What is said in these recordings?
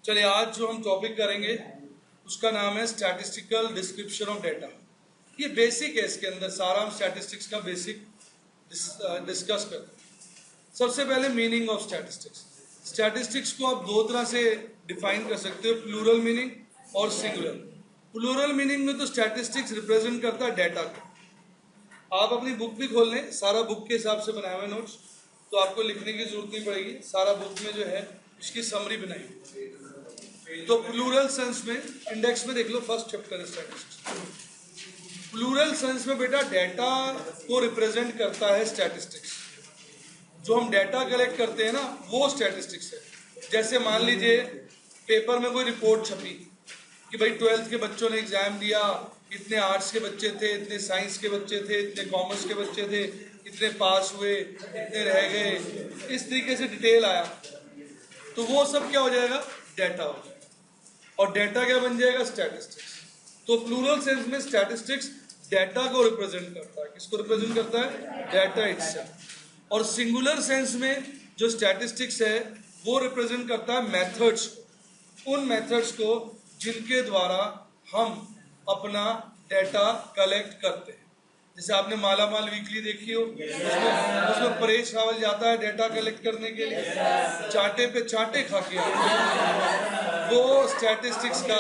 चलिए आज जो हम टॉपिक करेंगे उसका नाम है स्टैटिस्टिकल डिस्क्रिप्शन ऑफ डेटा। ये बेसिक है, इसके अंदर सारा हम स्टैटिस्टिक्स का बेसिक डिस्कस करते हैं। सबसे पहले मीनिंग ऑफ स्टैटिस्टिक्स। स्टैटिस्टिक्स को आप दो तरह से डिफाइन कर सकते हो, प्लूरल मीनिंग और सिंगुलर। प्लूरल मीनिंग में तो स्टैटिस्टिक्स रिप्रेजेंट करता है डेटा को। आप अपनी बुक भी खोल लें, सारा बुक के हिसाब से बनाए हुए नोट्स, तो आपको लिखने की जरूरत नहीं पड़ेगी, सारा बुक में जो है उसकी समरी बनाई। तो प्लूरल सेंस में इंडेक्स में देख लो, फर्स्ट चैप्टर है स्टैटिस्टिक्स। प्लूरल सेंस में बेटा डेटा को रिप्रेजेंट करता है स्टैटिस्टिक्स। जो हम डेटा कलेक्ट करते हैं ना, वो स्टैटिस्टिक्स है। जैसे मान लीजिए पेपर में कोई रिपोर्ट छपी कि भाई 12th के बच्चों ने एग्जाम दिया, इतने आर्ट्स के बच्चे थे, इतने साइंस के बच्चे थे, इतने कॉमर्स के बच्चे थे, इतने पास हुए, इतने रह गए, इस तरीके से डिटेल आया, तो वो सब क्या हो जाएगा? डेटा हो जाएगा। और डेटा क्या बन जाएगा? स्टैटिस्टिक्स। तो प्लूरल सेंस में स्टैटिस्टिक्स डेटा को रिप्रेजेंट करता है। किसको रिप्रेजेंट करता है? Data itself. और सिंगुलर सेंस में जो स्टैटिस्टिक्स है वो रिप्रेजेंट करता है मेथड्स को, उन मेथड्स को जिनके द्वारा हम अपना डेटा कलेक्ट करते हैं। जैसे आपने माला माल वीकली देखी हो, उसमें परेश रावल जाता है डेटा कलेक्ट करने के लिए, चाटे पे चाटे खा के आता है। वो स्टैटिस्टिक्स का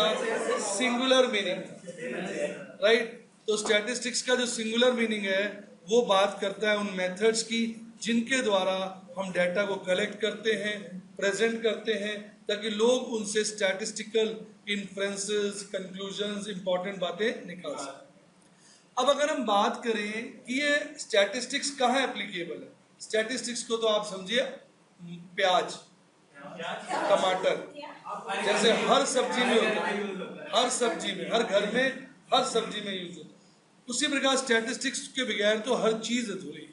सिंगुलर मीनिंग था, राइट? तो स्टैटिस्टिक्स का जो सिंगुलर मीनिंग है वो बात करता है उन मेथड्स की जिनके द्वारा हम डेटा को कलेक्ट करते हैं, प्रेजेंट करते हैं, ताकि लोग उनसे स्टैटिस्टिकल इन्फ्रेंसेस, कंक्लूजन्स, इंपॉर्टेंट बातें निकाल सकें। अब अगर हम बात करें कि ये स्टैटिस्टिक्स कहाँ एप्लीकेबल है, स्टैटिस्टिक्स को तो आप समझिए प्याज, टमाटर, जैसे हर सब्जी में होता है, हर सब्जी में, हर घर में, हर सब्जी में यूज होता है। उसी प्रकार स्टैटिस्टिक्स के बगैर तो हर चीज अधूरी है।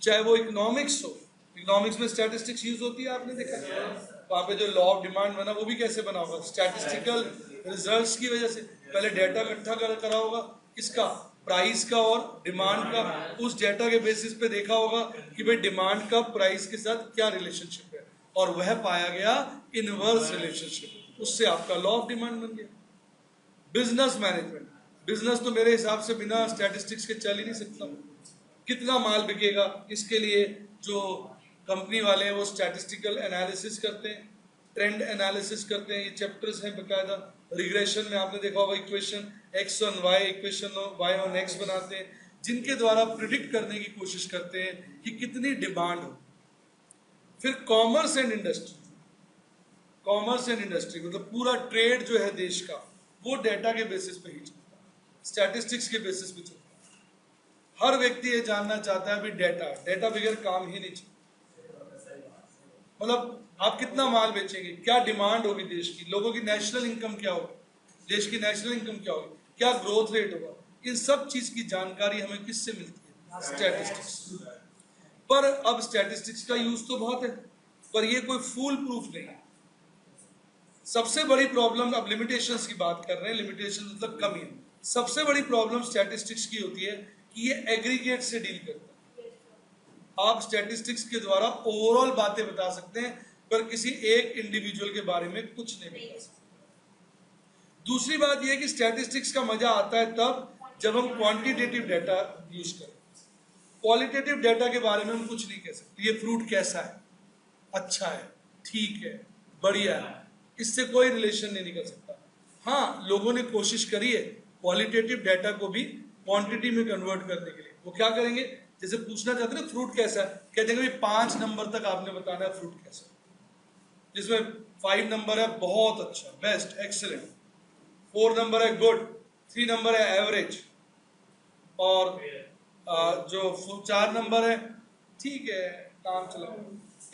चाहे वो इकोनॉमिक्स हो, इकोनॉमिक्स में स्टैटिस्टिक्स यूज होती है, आपने देखा वहाँ पे जो लॉ ऑफ डिमांड बना वो भी कैसे बना होगा? स्टैटिस्टिकल रिजल्ट्स की वजह से। पहले डेटा इकट्ठा करा होगा, किसका? प्राइस का और डिमांड का। उस डेटा के बेसिस पे देखा होगा कि भाई डिमांड का प्राइस के साथ क्या रिलेशनशिप है, और वह पाया गया इनवर्स रिलेशनशिप। उससे आपका लॉ ऑफ डिमांड बन गया। बिजनेस मैनेजमेंट, बिजनेस तो मेरे हिसाब से बिना स्टैटिस्टिक्स के चल ही नहीं सकता। कितना माल बिकेगा, इसके लिए जो कंपनी वाले हैं वो स्टैटिस्टिकल एनालिसिस करते हैं, ट्रेंड एनालिसिस करते हैं। ये चैप्टर्स हैं बकायदा। रिग्रेशन में आपने देखा होगा equation x on y, equation y on x बनाते हैं, जिनके द्वारा प्रिडिक्ट करने की कोशिश करते हैं कि कितनी डिमांड हो। फिर commerce and industry, commerce and industry मतलब पूरा ट्रेड जो है देश का, वो डेटा के बेसिस पे ही चलता है, स्टैटिस्टिक्स के बेसिस पे चलता है। हर व्यक्ति ये जानना चाहता है भी डेटा बगैर काम ही नहीं चलता। मतलब आप कितना माल बेचेंगे, क्या डिमांड होगी देश की, लोगों की नेशनल इनकम क्या होगी, देश की नेशनल इनकम क्या होगी, क्या ग्रोथ रेट होगा, इन सब चीज की जानकारी हमें किससे मिलती है? स्टैटिस्टिक्स। पर अब स्टैटिस्टिक्स का यूज तो बहुत है, पर ये कोई फुल प्रूफ नहीं है। सबसे बड़ी प्रॉब्लम, अब लिमिटेशंस की बात कर रहे हैं, लिमिटेशन मतलब कमी है। सबसे बड़ी प्रॉब्लम स्टैटिस्टिक्स की होती है कि ये एग्रीगेट से डील करता है। आप स्टैटिस्टिक्स के द्वारा ओवरऑल बातें बता सकते हैं, पर किसी एक इंडिविजुअल के बारे में कुछ नहीं बता सकते। दूसरी बात यह है कि स्टैटिस्टिक्स का मजा आता है तब जब हम क्वांटिटेटिव डेटा यूज करें। क्वालिटेटिव डेटा के बारे में हम कुछ नहीं कह सकते। ये फ्रूट कैसा है, अच्छा है, ठीक है, बढ़िया है, इससे कोई रिलेशन नहीं निकल सकता। हाँ, लोगों ने कोशिश करी है क्वालिटेटिव डेटा को भी क्वांटिटी में कन्वर्ट करने के लिए। वो क्या करेंगे? जैसे पूछना चाहते हैं फ्रूट कैसा है, कहते हैं 5 नंबर तक आपने बताना है फ्रूट कैसा है, जिसमें 5 नंबर है बहुत अच्छा, बेस्ट, एक्सीलेंट, 4 नंबर है गुड, 3 नंबर है एवरेज, और जो 4 नंबर है ठीक है, काम चलाओ,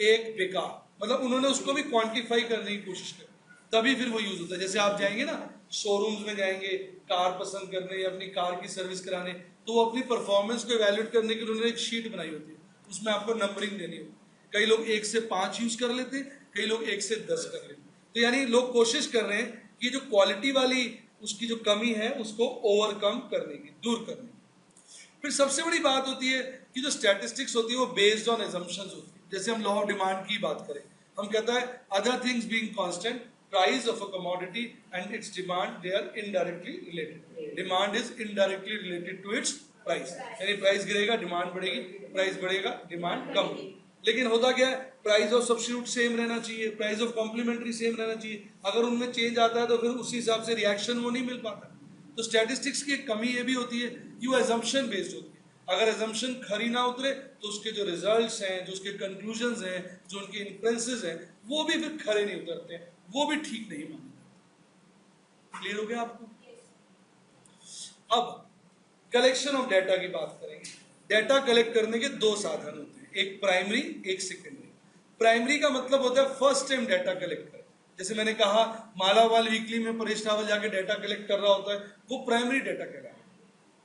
1 बेकार। मतलब उन्होंने उसको भी क्वांटिफाई करने की कोशिश की, तभी फिर वो यूज होता है। जैसे आप जाएंगे ना शोरूम्स में, जाएंगे कार पसंद करने या अपनी कार की सर्विस कराने, तो वो अपनी परफॉर्मेंस को इवैल्यूएट करने के लिए उन्होंने एक शीट बनाई होती है, उसमें आपको नंबरिंग देनी होती है। कई लोग 1 से 5 यूज कर लेते हैं, कई लोग 1 से 10 कर लेते हैं। तो यानी लोग कोशिश कर रहे हैं कि जो क्वालिटी वाली उसकी जो कमी है उसको ओवरकम करने की, दूर करने की। फिर सबसे बड़ी बात होती है कि जो स्टैटिस्टिक्स होती है वो बेस्ड ऑन एजम्पशंस होती है। जैसे हम लॉ ऑफ डिमांड की बात करें, हम कहता है other things being constant price of a commodity and its demand, they are indirectly related. Demand is indirectly related to its price. यानी प्राइस गिरेगा डिमांड बढ़ेगी, प्राइस बढ़ेगा डिमांड कम होगी. लेकिन होता क्या है, प्राइस ऑफ सब्स्टिट्यूट सेम रहना चाहिए, प्राइस ऑफ कॉम्प्लीमेंट्री सेम रहना चाहिए. अगर उनमें चेंज आता है तो फिर उसी हिसाब से रिएक्शन वो नहीं मिल पाता. तो स्टैटिस्टिक्स की एक कमी ये भी होती है कि वो एजम्पशन बेस्ड होती है. अगर एजम्पशन खरी ना उतरे तो उसके जो रिजल्ट्स हैं, जो उसके कंक्लूजन्स हैं, जो उनके इन्फ्रेंसेस हैं, वो भी फिर खरे नहीं उतरते, वो भी ठीक नहीं माने जाते. क्लियर हो गया आपको? अब कलेक्शन ऑफ डाटा की बात करेंगे. डाटा कलेक्ट करने के दो साधन होते हैं, एक प्राइमरी, एक सेकेंडरी. प्राइमरी का मतलब होता है फर्स्ट टाइम डाटा कलेक्ट करें. जैसे मैंने कहा मालावाल वीकली में परेश रावल जाके डाटा कलेक्ट कर रहा होता है, वो प्राइमरी डाटा कहलाता है.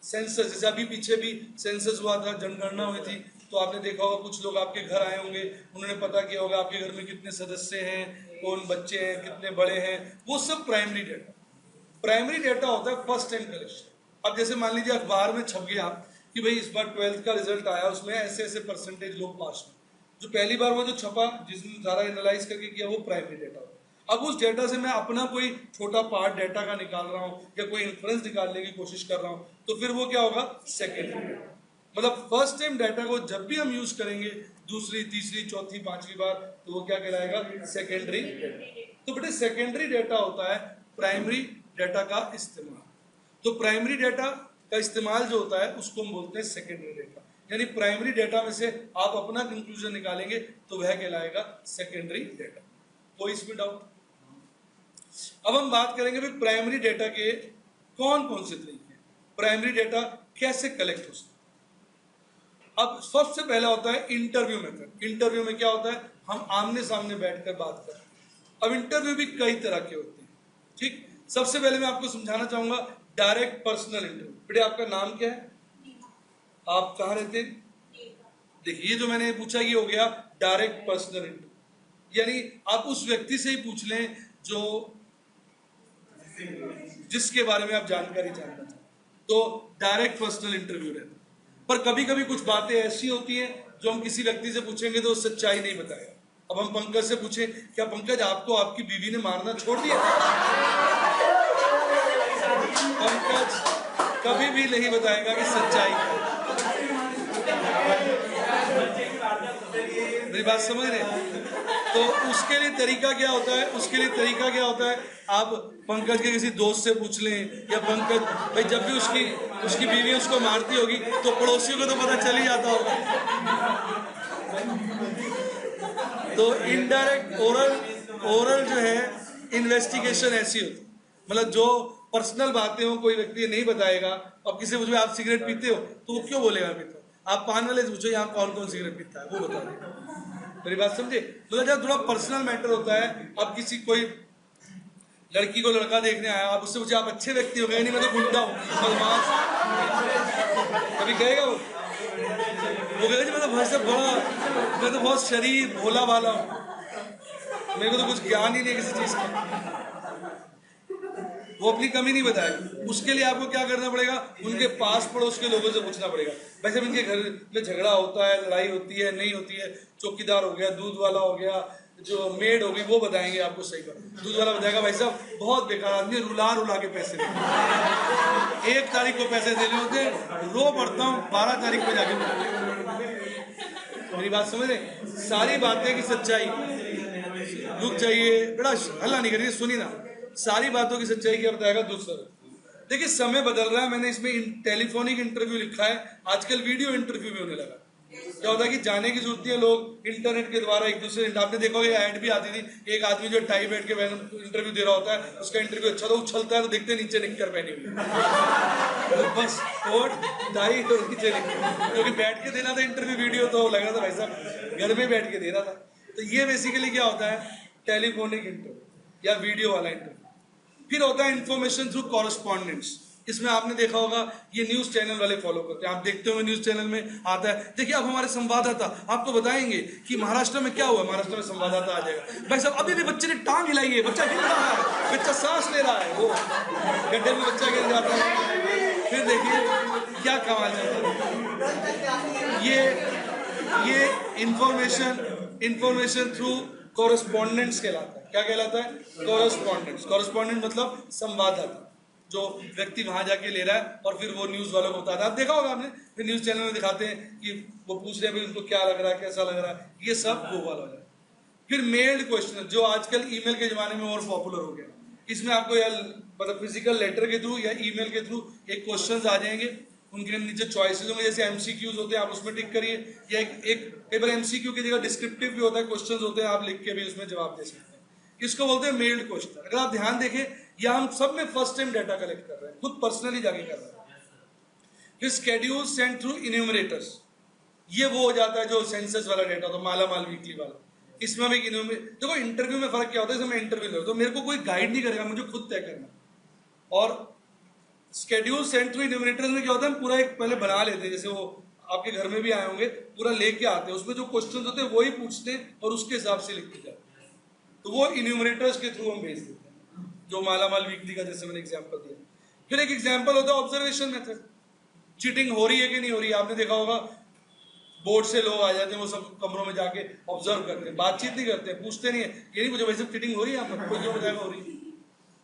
सेंसस, जैसे अभी पीछे भी सेंसस हुआ था, जनगणना हुई थी, तो आपने देखा होगा कुछ लोग आपके घर आए होंगे, उन्होंने पता किया होगा आपके घर में कितने सदस्य हैं, कौन बच्चे हैं, कितने बड़े हैं, वो सब प्राइमरी डाटा. प्राइमरी डाटा होता है फर्स्ट टाइम कलेक्शन. अब जैसे मान लीजिए अखबार में छप गया कि भाई इस बार 12th का रिजल्ट आया, उसमें ऐसे ऐसे परसेंटेज लोग पास हुए. जो पहली बार वो जो छपा, जिसने सारा एनालाइज करके किया, वो प्राइमरी डाटा. अब उस डेटा से मैं अपना कोई छोटा पार्ट डाटा का निकाल रहा हूँ या कोई इन्फ्रेंस निकालने की कोशिश कर रहा हूँ, तो फिर वो क्या होगा, सेकेंडरी डाटा. मतलब फर्स्ट टाइम डाटा को जब भी हम यूज करेंगे दूसरी, तीसरी, चौथी, पांचवी बार, तो वो क्या कहलाएगा, सेकेंडरी डाटा. तो बेटे सेकेंडरी डाटा होता है प्राइमरी डाटा का इस्तेमाल. तो प्राइमरी डाटा का इस्तेमाल जो होता है उसको हम बोलते हैं सेकेंडरी डाटा. यानी प्राइमरी डाटा में से आप अपना कंक्लूजन निकालेंगे तो वह कहलाएगा सेकेंडरी डाटा. कोई इसमें डाउट? अब हम बात करेंगे भाई प्राइमरी डाटा के कौन कौन से तरीके हैं, प्राइमरी डाटा कैसे कलेक्ट हो सकता है. अब सबसे पहला होता है इंटरव्यू मेथड. इंटरव्यू में क्या होता है, हम आमने सामने बैठकर बात करते हैं. अब इंटरव्यू भी कई तरह के होते हैं. ठीक, सबसे पहले मैं आपको समझाना चाहूंगा डायरेक्ट पर्सनल इंटरव्यू. बेटे आपका नाम क्या है, आप कहाँ रहते हैं? देखिए, ये जो मैंने पूछा ये हो गया डायरेक्ट पर्सनल इंटरव्यू. यानी आप उस व्यक्ति से ही पूछ लें जो जिसके बारे में आप जानकारी जानना चाहते, तो डायरेक्ट पर्सनल इंटरव्यू रहता है. पर कभी कभी कुछ बातें ऐसी होती हैं जो हम किसी व्यक्ति से पूछेंगे तो सच्चाई नहीं बताएगा. अब हम पंकज से पूछें, क्या पंकज आपको आपकी बीवी ने मारना छोड़ दिया? पंकज कभी भी नहीं बताएगा कि सच्चाई है. मेरी बात समझ रहे? तो उसके लिए तरीका क्या होता है, उसके लिए तरीका क्या होता है, आप पंकज के किसी दोस्त से पूछ लें, या पंकज भाई जब भी उसकी बीवी उसको मारती होगी तो पड़ोसियों को तो पता चल ही जाता होगा. तो इनडायरेक्ट ओरल जो है इन्वेस्टिगेशन ऐसी होती, मतलब जो पर्सनल बातें हो कोई व्यक्ति नहीं बताएगा. अब किसी पूछो आप सिगरेट पीते हो तो वो क्यों बोलेगा पीते हो. आप पान वाले से पूछो यहाँ कौन कौन सिगरेट पीता है, वो बता देगा. मेरी बात समझे? मतलब जब थोड़ा पर्सनल मैटर होता है, अब किसी कोई लड़की को लड़का देखने आया, आप उससे पूछे आप अच्छे व्यक्ति हो गए, नहीं मैं तो गुंडा हूँ, बदमाश. कभी कहेगा वो कहेगा जी मैं तो भाई साहब बड़ा, मैं तो बहुत शरीफ भोला वाला हूँ, मेरे को तो कुछ ज्ञान ही नहीं किसी चीज का. वो अपनी कमी नहीं बताएगा. उसके लिए आपको क्या करना पड़ेगा, उनके पास पड़ोस के लोगों से पूछना पड़ेगा. वैसे इनके घर में झगड़ा होता है, लड़ाई होती है, नहीं होती है, चौकीदार हो गया, दूध वाला हो गया, जो मेड होगी वो बताएंगे आपको सही बात. दूध वाला बताएगा भाई साहब बहुत बेकार आदमी, रुला के पैसे दे, 1 तारीख को पैसे देने होते, रो पड़ता हूँ 12 तारीख को जाके. मेरी बात समझ रहे? सारी बातें की सच्चाई, रुक जाइए बड़ा हल्ला नहीं करिए, सुनी ना, सारी बातों की सच्चाई क्या बताएगा दूसरा. देखिए समय बदल रहा है, मैंने इसमें टेलीफोनिक इंटरव्यू लिखा है, आजकल वीडियो इंटरव्यू भी होने लगा. क्या होता है कि जाने की जरूरत नहीं है, लोग इंटरनेट के द्वारा एक दूसरे, आपने देखा होगा ऐड भी आती थी, एक आदमी जो टाई बैठ के इंटरव्यू दे रहा होता है, उसका इंटरव्यू अच्छा तो उछलता है तो देखते नीचे निक्कर पहनी हुई, तो बस कोट टाई और नीचे निक्कर, क्योंकि बैठ के देना था इंटरव्यू. वीडियो तो लग रहा था भाई साहब घर में बैठ के दे रहा था. तो ये बेसिकली क्या होता है, टेलीफोनिक इंटरव्यू या वीडियो वाला इंटरव्यू. फिर होता है इंफॉर्मेशन थ्रू कॉरेस्पॉन्डेंस. इसमें आपने देखा होगा ये न्यूज चैनल वाले फॉलो करते हैं, आप देखते होंगे न्यूज चैनल में आता है. देखिए अब हमारे संवाददाता आपको बताएंगे कि महाराष्ट्र में क्या हुआ. महाराष्ट्र में संवाददाता आ जाएगा, भाई साहब अभी भी बच्चे ने टांग हिलाई है, बच्चा हिल रहा है, बच्चा सांस ले रहा है, वो गड्ढे में बच्चा गिर जाता है. फिर देखिए क्या कमाल चलता है. ये इंफॉर्मेशन थ्रू कोरेस्पोंडेंट्स कहलाता है। क्या कहलाता है? कोरेस्पोंडेंट्स। कोरेस्पोंडेंट मतलब संवाददाता, जो व्यक्ति वहां जाके ले रहा है और फिर वो न्यूज वालों को बताता है। आप देखा होगा आपने, फिर न्यूज चैनल में दिखाते हैं कि वो पूछ रहे हैं उनको क्या लग रहा है, कैसा लग रहा है, ये सब वो वाला है। फिर मेल्ड क्वेश्चन, जो आजकल ईमेल के जमाने में और पॉपुलर हो गया। इसमें आपको या मतलब फिजिकल लेटर के थ्रू या ईमेल के थ्रू एक क्वेश्चंस आ जाएंगे, उनके नीचे चॉइसेस होंगे, जैसे एमसीक्यूज होते हैं, आप उसमें टिक करिए, या एक कई बार एमसीक्यू की जगह डिस्क्रिप्टिव भी होता है, क्वेश्चंस होते हैं, आप लिख के भी उसमें जवाब दे सकते हैं। इसको बोलते हैं मेल्ड क्वेश्चन। अगर आप ध्यान देखें, या हम सब में फर्स्ट टाइम डाटा कलेक्ट कर रहे हैं, खुद पर्सनली जाके कर रहे हैं। फिर स्केड्यूल सेंड थ्रू इन्यूमरेटर्स, ये वो हो जाता है जो सेंसस वाला डाटा होता है, माला माल वीकली वाला। इसमें भी देखो इंटरव्यू में फर्क क्या होता है, जैसे मैं इंटरव्यू ले तो मेरे को कोई गाइड नहीं करेगा, मुझे खुद तय करना। और स्केड्यूल सेंड थ्रू इन्यूमरेटर्स में क्या होता है, हम पूरा एक पहले बना लेते हैं, जैसे वो आपके घर में भी आए होंगे, पूरा लेके आते हैं, उसमें जो क्वेश्चन होते हैं वही पूछते हैं और उसके हिसाब से लिखते जाते हैं। तो वो इन्यूमरेटर्स के थ्रू हम भेज देते हैं, जो माला माल वीकली का जैसे मैंने एग्जाम्पल दिया। फिर एक एग्जाम्पल होता है ऑब्जर्वेशन मेथड। चीटिंग हो रही है कि नहीं हो रही है, आपने देखा होगा बोर्ड से लोग आ जाते हैं, वो सब कमरों में जाके ऑब्जर्व करते हैं, बातचीत नहीं करते, पूछते नहीं है, ये नहीं पूछो वैसे चीटिंग हो रही है यहाँ पर, कोई क्यों बताएगा हो रही है,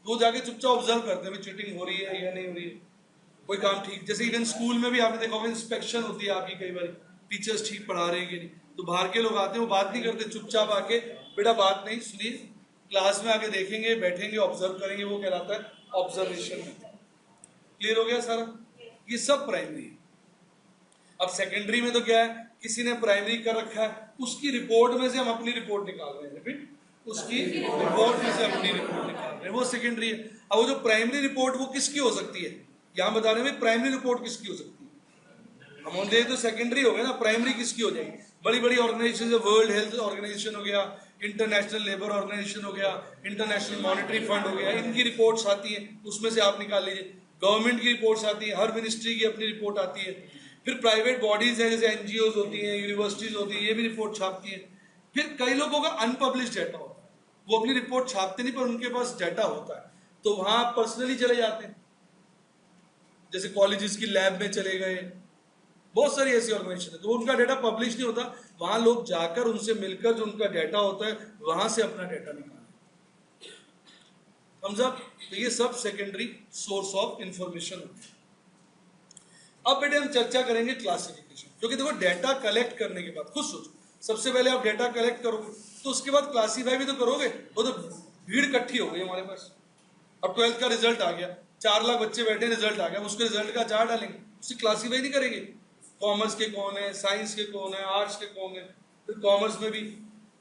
तो वो जाके चुपचाप ऑब्जर्व करते हैं चीटिंग हो रही है या नहीं हो रही है, कोई काम ठीक। जैसे इवन स्कूल में भी आपने देखा होगा इंस्पेक्शन होती है आपकी, कई बार टीचर्स ठीक पढ़ा रहे हैं कि नहीं, तो बाहर के लोग आते हैं, वो बात नहीं करते, चुपचाप आके बेटा बात नहीं सुनिए, क्लास में आके देखेंगे, बैठेंगे, ऑब्जर्व करेंगे, वो कहलाता है ऑब्जर्वेशन मेथड। क्लियर हो गया सारा? ये सब प्राइमरी है। अब सेकेंडरी में तो क्या है, किसी ने प्राइमरी कर रखा है, उसकी रिपोर्ट में से हम अपनी रिपोर्ट निकाल रहे हैं, रिपीट, उसकी रिपोर्ट में से अपनी रिपोर्ट निकाल रहे हैं, वो सेकेंडरी है। अब वो जो प्राइमरी रिपोर्ट वो किसकी हो सकती है, यहां बता रहे हैं प्राइमरी रिपोर्ट किसकी हो सकती है, हम दे तो सेकेंडरी हो गया ना, प्राइमरी किसकी हो जाएगी, बड़ी बड़ी ऑर्गेनाइजेशन, वर्ल्ड हेल्थ ऑर्गेनाइजेशन हो गया, इंटरनेशनल लेबर ऑर्गेनाइजेशन हो गया, इंटरनेशनल मॉनेटरी फंड हो गया, इनकी रिपोर्ट्स आती है, उसमें से आप निकाल लीजिए। गवर्नमेंट की रिपोर्ट्स आती है, हर मिनिस्ट्री की अपनी रिपोर्ट आती है। फिर प्राइवेट बॉडीज हैं, जैसे एनजीओज होती हैं, यूनिवर्सिटीज होती हैं, ये भी रिपोर्ट छापती है। फिर कई लोगों का अनपब्लिश डाटा होता है, वो अपनी रिपोर्ट छापते नहीं, पर उनके पास डाटा होता है, तो वहां पर्सनली चले जाते हैं, जैसे कॉलेजेस की लैब में चले गए, बहुत सारी ऐसी ऑर्गेनाइजेशन है, तो उनका डाटा पब्लिश नहीं होता, वहां लोग जाकर उनसे मिलकर जो उनका डाटा होता है वहां से अपना डाटा निकालते, समझा? तो ये सब सेकेंडरी सोर्स ऑफ इंफॉर्मेशन होती है। अब बेटे हम चर्चा करेंगे क्लासिफिकेशन, क्योंकि देखो डाटा कलेक्ट करने के बाद खुद सोचो, सबसे पहले आप डाटा कलेक्ट करोगे तो उसके बाद क्लासीफाई भी तो करोगे, वो तो भीड़ इकट्ठी हो गई हमारे पास। अब 12th का रिजल्ट आ गया, 4 लाख बच्चे बैठे, रिजल्ट आ गया, उसके रिजल्ट का चार्ट डालेंगे, उसे क्लासीफाई नहीं करेंगे, कॉमर्स के कौन है, साइंस के कौन है, आर्ट्स के कौन है, फिर कॉमर्स में भी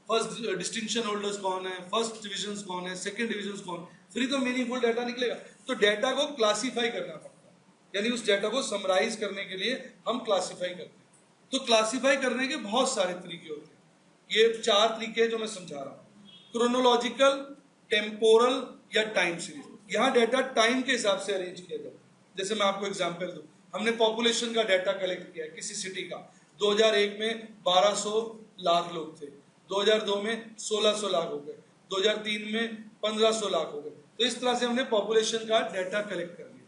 फर्स्ट डिस्टिंक्शन होल्डर्स कौन है, फर्स्ट डिविजन कौन है, सेकंड डिविजन कौन, फिर तो मीनिंगफुल डाटा निकलेगा। तो डाटा को क्लासीफाई करना पड़ता है, यानी उस डाटा को समराइज करने के लिए हम क्लासीफाई करते हैं। तो क्लासीफाई करने के बहुत सारे तरीके होते हैं, ये 4 तरीके जो मैं समझा रहा हूँ, क्रोनोलॉजिकल, टेम्पोरल या टाइम सीरीज। यहाँ डाटा टाइम के हिसाब से अरेंज किया जाता है। जैसे मैं आपको एग्जांपल दूं, हमने पॉपुलेशन का डाटा कलेक्ट किया किसी सिटी का, 2001 में 1200 लाख लोग थे, 2002 में 1600 लाख हो गए, 2003 में 1500 लाख हो गए। तो इस तरह से हमने पॉपुलेशन का डाटा कलेक्ट कर लिया।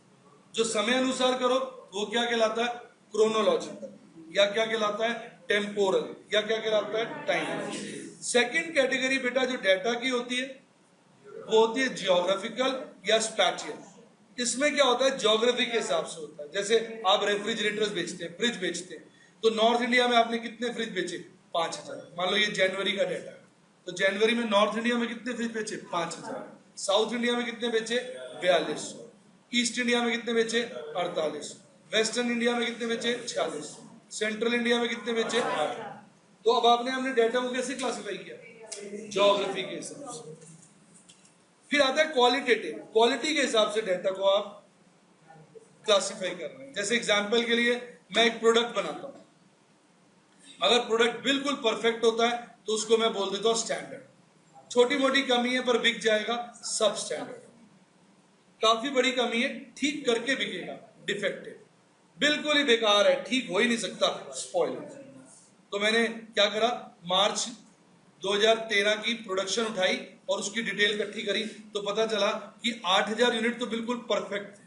जो समय अनुसार करो वो क्या कहलाता है, क्रोनोलॉजिकल, या क्या कहलाता है, टेम्पोरल, या क्या कहलाता है, टाइम। सेकंड कैटेगरी बेटा जो डाटा की होती है वो होती है जियोग्राफिकल या स्पैटियल। इसमें क्या होता है, ज्योग्राफी के हिसाब से होता है। जैसे आप रेफ्रिजरेटर्स बेचते हैं, फ्रिज बेचते हैं, तो नॉर्थ इंडिया में आपने कितने फ्रिज बेचे, 5000। मान लो ये जनवरी का डाटा है, तो जनवरी में नॉर्थ इंडिया में कितने फ्रिज बेचे, 5000। साउथ इंडिया में कितने बेचे, 4200। ईस्ट इंडिया में कितने बेचे, 48। वेस्टर्न इंडिया में कितने बेचे, 46। सेंट्रल इंडिया में कितने बेचे, 8। तो अब आपने हमने डाटा को कैसे क्लासिफाई किया, ज्योग्राफी के हिसाब से। फिर आता है क्वालिटेटिव, क्वालिटी के हिसाब से डाटा को आप क्लासिफाई कर रहे हैं। जैसे एग्जांपल के लिए मैं एक प्रोडक्ट बनाता हूं, अगर प्रोडक्ट बिल्कुल परफेक्ट होता है तो उसको मैं बोल देता हूं स्टैंडर्ड, छोटी मोटी कमी है पर बिक जाएगा, सब स्टैंडर्ड। काफी बड़ी कमी है, ठीक करके बिकेगा, डिफेक्टिव। बिल्कुल ही बेकार है, ठीक हो ही नहीं सकता, स्पॉइल। तो मैंने क्या करा, मार्च 2013 की प्रोडक्शन उठाई और उसकी डिटेल इकट्ठी करी, तो पता चला कि 8000 यूनिट तो बिल्कुल परफेक्ट थे,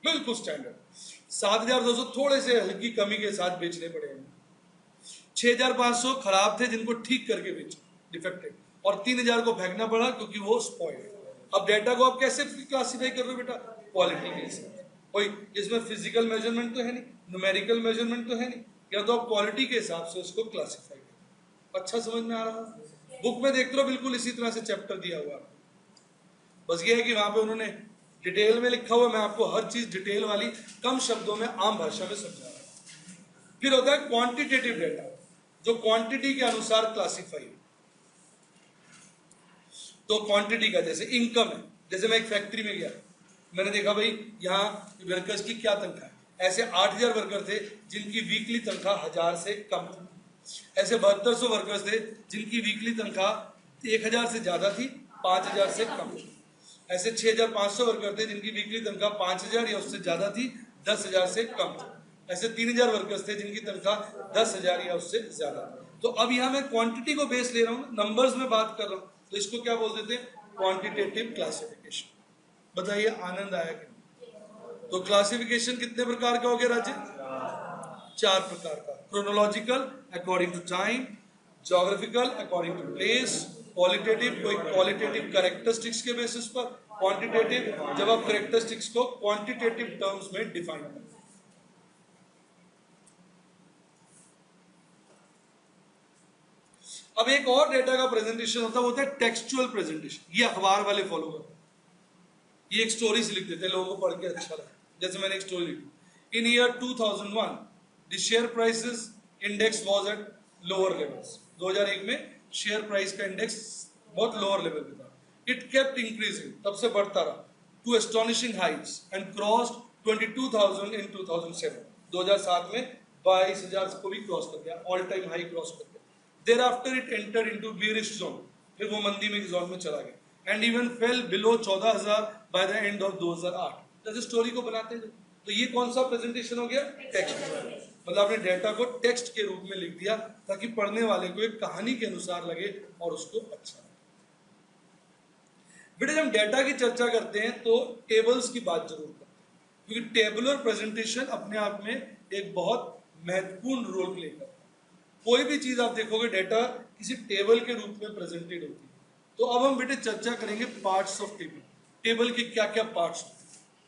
बिल्कुल स्टैंडर्ड। 7200 थोड़े से हल्की कमी के साथ बेचने पड़े, 6500 खराब थे जिनको ठीक करके बेचे, डिफेक्टेड, और 3000 को फेंकना पड़ा क्योंकि वो स्पॉइल्ड। अब डेटा को आप कैसे क्लासिफाई कर रहे हो बेटा? क्वालिटी के हिसाब से। कोई इसमें फिजिकल मेजरमेंट तो है नहीं, न्यूमेरिकल मेजरमेंट तो है नहीं, या तो आप क्वालिटी के हिसाब से उसको क्लासिफाई करें। अच्छा समझ में आ रहा है? बुक में देखते रहो बिल्कुल इसी तरह से चैप्टर दिया हुआ है, बस ये है कि वहां पे उन्होंने डिटेल में लिखा हुआ, मैं आपको हर चीज डिटेल वाली कम शब्दों में आम भाषा में समझा रहा हूं। फिर होता है क्वांटिटेटिव डेटा, जो क्वांटिटी के अनुसार क्लासिफाई। तो क्वांटिटी का जैसे इनकम है, जैसे मैं एक फैक्ट्री में गया, मैंने देखा भाई यहाँ वर्कर्स की क्या तनख्वाह है। ऐसे 8000 वर्कर थे जिनकी वीकली तनख्वाह 1000 से कम थी। ऐसे 7200 वर्कर्स थे जिनकी वीकली तनख्वाह 1000 से ज्यादा थी, 5000 से कम थी। ऐसे 6500 वर्कर थे जिनकी वीकली तनख्वाह 5000 या उससे ज्यादा थी, 10000 से कम थी। ऐसे 3000 वर्कर्स थे जिनकी तनख्वाह 10000 या उससे ज्यादा। तो अब यहाँ मैं क्वांटिटी को बेस ले रहा हूँ, नंबर्स में बात कर रहा हूँ, तो इसको क्या बोल देते हैं? Quantitative classification. बताइए आनंद आया कि नहीं? तो क्लासिफिकेशन कितने प्रकार का हो गया राज्य? 4 प्रकार का। Chronological according to time, geographical according to place, qualitative कोई क्वालिटेटिव कैरेक्टरिस्टिक्स के बेसिस पर, क्वांटिटेटिव जब आप कैरेक्टरिस्टिक्स को क्वांटिटेटिव टर्म्स में डिफाइन करें। अब एक और डेटा का प्रेजेंटेशन होता है टेक्सचुअल प्रेजेंटेशन। ये अखबार वाले फॉलो करते हैं, ये एक स्टोरी से लिख देते हैं, लोगों को पढ़ के अच्छा लगा। जैसे मैंने एक स्टोरी लिखी, in year 2001 the share prices index was at lower levels. 2001 में शेयर प्राइस का इंडेक्स बहुत लोअर लेवल पे था। इट केप्ट इंक्रीजिंग, तब से बढ़ता रहा, to astonishing heights and crossed 22,000 in 2007। 2007 में 22,000 को भी क्रॉस कर गया, ऑल टाइम हाई क्रॉस कर गया। Thereafter it entered into bearish zone, फिर वो मंदी में जोन में चला गया, and even fell below 14,000 by the end of 2008। जैसे स्टोरी को बनाते हैं, तो ये कौन सा प्रेजेंटेशन हो गया? टेक्स्ट। मतलब आपने डेटा को टेक्स्ट के रूप में लिख दिया ताकि पढ़ने वाले को एक कहानी के अनुसार लगे और उसको अच्छा लगे। बेटा जब डेटा की चर्चा करते हैं तो टेबल्स की बात जरूर करते हैं, क्योंकि टेबुलर प्रेजेंटेशन अपने आप में एक बहुत महत्वपूर्ण रोल प्ले करता है। कोई भी चीज आप देखोगे डेटा किसी टेबल के रूप में प्रेजेंटेड होती है। तो अब हम बेटे चर्चा करेंगे पार्ट्स ऑफ टेबल, टेबल के क्या क्या पार्ट्स।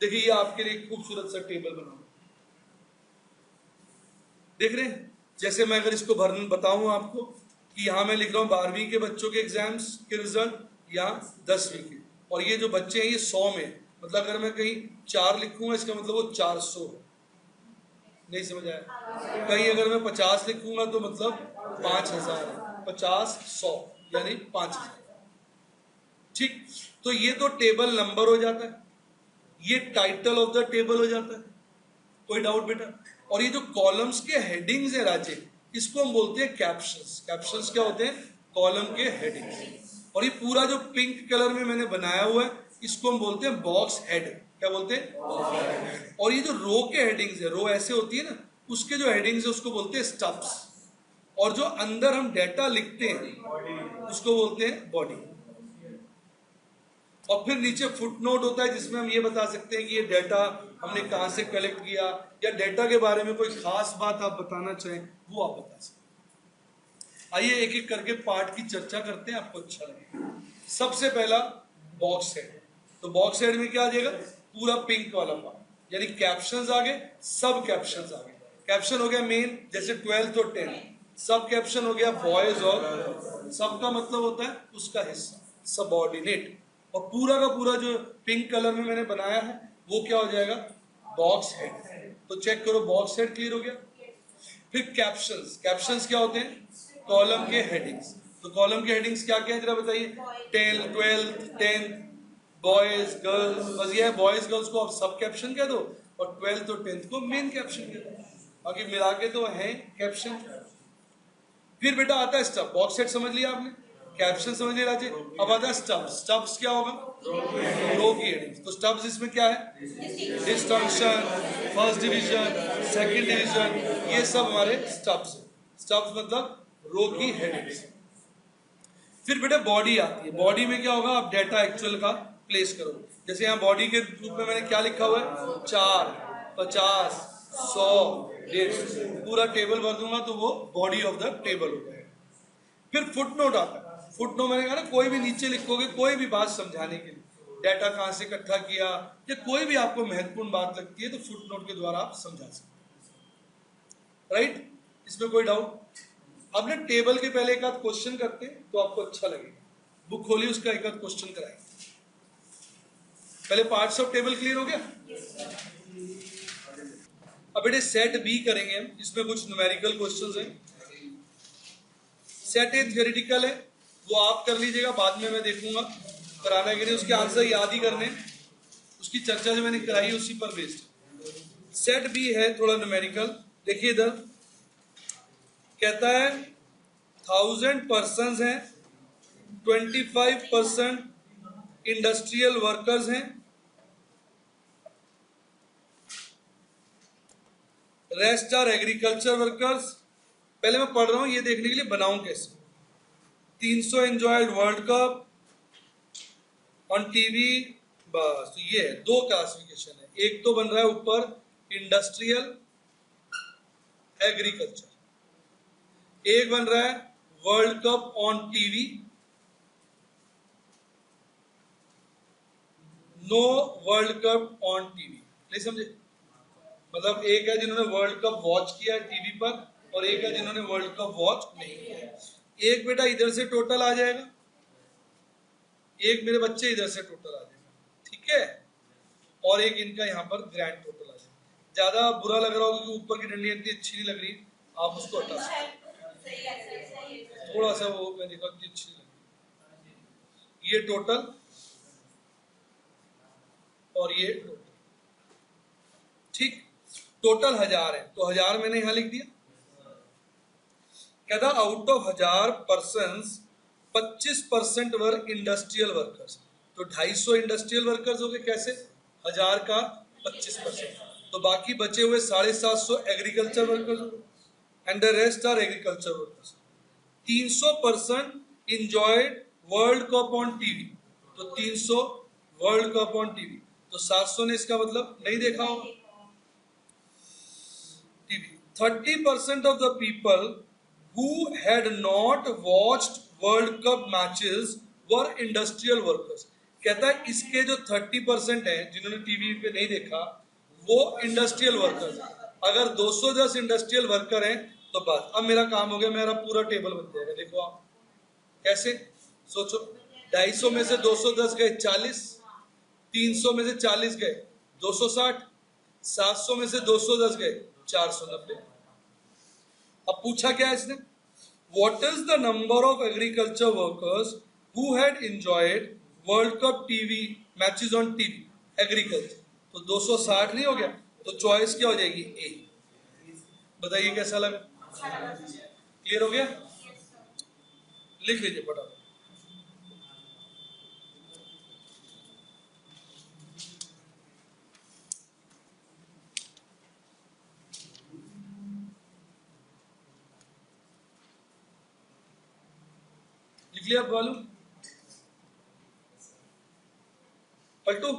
देखिए ये आपके लिए खूबसूरत सा टेबल बना हुआ, देख रहे हैं? जैसे मैं अगर इसको वर्णन बताऊं आपको कि यहाँ मैं लिख रहा हूँ 12वीं के बच्चों के एग्जाम्स के रिजल्ट या 10वीं के, और ये जो बच्चे हैं ये 100 में, मतलब अगर मैं कहीं 4 लिखूंगा इसका मतलब वो 400 है। नहीं समझ आया? कहीं अगर मैं 50 लिखूंगा तो मतलब 5000 है, 50 100 यानी 5000। ठीक, तो ये तो टेबल नंबर हो जाता है, ये टाइटल ऑफ द टेबल हो जाता है, कोई डाउट बेटा? और ये जो कॉलम्स के हेडिंग्स है राज्य, इसको हम बोलते हैं कैप्शंस। कैप्शंस क्या होते हैं? कॉलम के हेडिंग्स। और ये पूरा जो पिंक कलर में मैंने बनाया हुआ है इसको हम बोलते हैं बॉक्स हेड। क्या बोलते हैं? और ये जो रो के हेडिंग्स है, रो ऐसे होती है ना, उसके जो हेडिंग्स है उसको बोलते हैं स्टब्स। और जो अंदर हम डेटा लिखते हैं उसको बोलते हैं बॉडी। और फिर नीचे फुटनोट होता है जिसमें हम ये बता सकते हैं कि ये डेटा हमने कहां से कलेक्ट किया, या डेटा के बारे में कोई खास बात आप बताना चाहें वो आप बता सकते हैं। आइए एक एक करके पार्ट की चर्चा करते हैं, आपको अच्छा लगेगा। सबसे पहला बॉक्स हेड। तो बॉक्स हेड में क्या आ जाएगा? पूरा पिंक वाला पार्ट, यानी कैप्शंस आ गए, सब कैप्शंस आ गए। कैप्शन हो गया मेन, जैसे 12th और 10th। सब कैप्शन हो गया बॉयज और सब का मतलब होता है उसका हिस्सा, सबऑर्डिनेट। और पूरा का पूरा जो पिंक कलर में मैंने बनाया है वो क्या हो जाएगा? Box head. तो चेक करो बॉक्स हेड क्लियर हो गया। फिर कैप्शंस। कैप्शंस क्या होते हैं? कॉलम के हेडिंग्स। तो कॉलम के हेडिंग्स क्या क्या है जरा बताइए? 10th 12th 10th, boys girls, बस ये है। बॉयज गर्ल्स को आप सब कैप्शन कह दो और 12th और 10th को मेन कैप्शन कह दो, बाकी मिला के तो है कैप्शन। फिर बेटा आता है स्टब। बॉक्स हेड समझ लिया आपने, कैप्शन समझ लिया राजे। अब आता है स्टब्स। स्टब्स क्या होगा? रो की हेडिंग्स। तो स्टब्स इसमें क्या है? Distinction, first division, second division, ये सब हमारे स्टब्स है। स्टब्स मतलब रो की हेडिंग्स। फिर बेटा बॉडी आती है। बॉडी में क्या होगा? आप डेटा एक्चुअल का प्लेस करो। जैसे यहाँ बॉडी के रूप में मैंने क्या लिखा हुआ है? 4, 50, 100, 150, पूरा टेबल भर दूंगा तो वो बॉडी ऑफ द टेबल हो जाएगा। फिर फुटनोट आता है। फुटनोट मैंने कहा ना, कोई भी नीचे लिखोगे कोई भी बात समझाने के लिए, डाटा कहाँ से इकट्ठा किया या कोई भी आपको महत्वपूर्ण बात लगती है तो फुटनोट के द्वारा आप समझा सकते, राइट। इसमें कोई डाउट? अब ना टेबल के पहले एक आध क्वेश्चन करते हैं तो आपको अच्छा लगेगा। बुक खोलिए, उसका एक आध क्वेश्चन कराएंगे। पहले पार्ट्स ऑफ टेबल क्लियर हो गया? अब बेटे सेट बी करेंगे हम, इसमें कुछ न्यूमेरिकल क्वेश्चंस हैं। सेट ए थ्योरेटिकल है, वो आप कर लीजिएगा, बाद में मैं देखूंगा कराना कि नहीं, उसके आंसर याद ही करने, उसकी चर्चा जो मैंने कराई उसी पर बेस्ड। सेट बी है थोड़ा न्यूमेरिकल, देखिए इधर कहता है 1000 पर्सन्स हैं, 25% इंडस्ट्रियल वर्कर्स हैं, रेस्ट आर एग्रीकल्चर वर्कर्स। पहले मैं पढ़ रहा हूं ये देखने के लिए बनाऊं कैसे। 300 enjoyed world Cup on TV, बस तो ये है, दो क्लासिफिकेशन है। एक तो बन रहा है ऊपर इंडस्ट्रियल एग्रीकल्चर, एक बन रहा है World Cup on TV, no World Cup on TV. नहीं समझे? मतलब एक है जिन्होंने वर्ल्ड कप वॉच किया टीवी पर, और एक है जिन्होंने वर्ल्ड कप वॉच नहीं किया। एक बेटा इधर से टोटल आ जाएगा, एक मेरे बच्चे इधर से टोटल आ जाएगा, ठीक है, और एक इनका यहाँ पर ग्रैंड टोटल आ जाएगा। ज्यादा बुरा लग रहा होगा कि ऊपर की डंडी इतनी अच्छी नहीं लग रही, आप उसको हटा सकते, थोड़ा सा वो मैं देखा कि अच्छी लग रही। ये टोटल और ये टोटल, ठीक। टोटल 1000 है तो 1000 मैंने यहां लिख दिया। कहता out of 1000 persons 25% were industrial workers, तो 250 इंडस्ट्रियल वर्कर्स हो गए। कैसे? 1000 का 25%, तो बाकी बचे हुए 750 agriculture workers and the rest are agriculture workers. 300% enjoyed World Cup on TV, तो 300 वर्ल्ड कप ऑन टीवी, तो 700 ने इसका मतलब नहीं देखा होगा TV. 30% of the people who had not watched World Cup matches were industrial workers। कहता है इसके जो 30% है जिन्होंने टीवी पे नहीं देखा वो इंडस्ट्रियल वर्कर्स। अगर 210 इंडस्ट्रियल वर्कर हैं तो बस अब मेरा काम हो गया, मेरा पूरा टेबल बन जाएगा। देखो आप कैसे सोचो, 250 में से 210 गए 40, 300 में से 40 गए 260, 700 में से 210 गए 490। अब पूछा क्या है इसने, what is the number of agriculture workers who had enjoyed world cup TV matches on TV agriculture, तो 260 नहीं हो गया, तो चॉइस क्या हो जाएगी? ए। बताइए कैसा लगा? क्लियर हो गया? लिख लीजिए फटाफट। लिख लिया बालू? पलटू?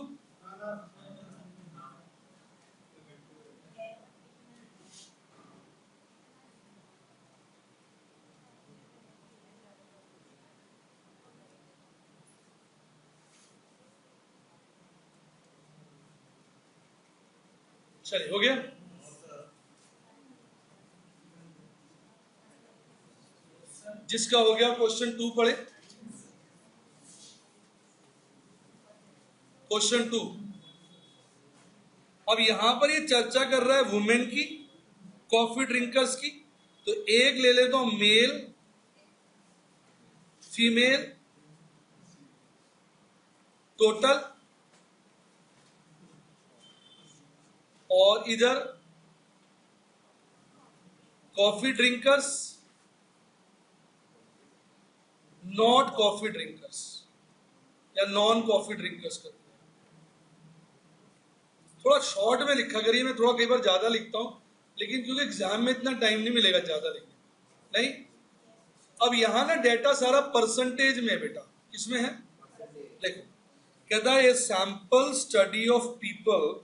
चलिए हो गया। जिसका हो गया क्वेश्चन 2 पढ़े। क्वेश्चन 2, अब यहां पर ये चर्चा कर रहा है वुमेन की, कॉफी ड्रिंकर्स की, तो एक ले लेता हूं मेल फीमेल टोटल, और इधर coffee drinkers not coffee drinkers या नॉन कॉफी ड्रिंकर्स करते हैं। थोड़ा शॉर्ट में लिखा करिए, मैं थोड़ा कई बार ज्यादा लिखता हूं, लेकिन क्योंकि एग्जाम में इतना टाइम नहीं मिलेगा ज्यादा लिखने नहीं। अब यहां ना डेटा सारा परसेंटेज में बेटा, किसमें है देखो, कहता है sample study of people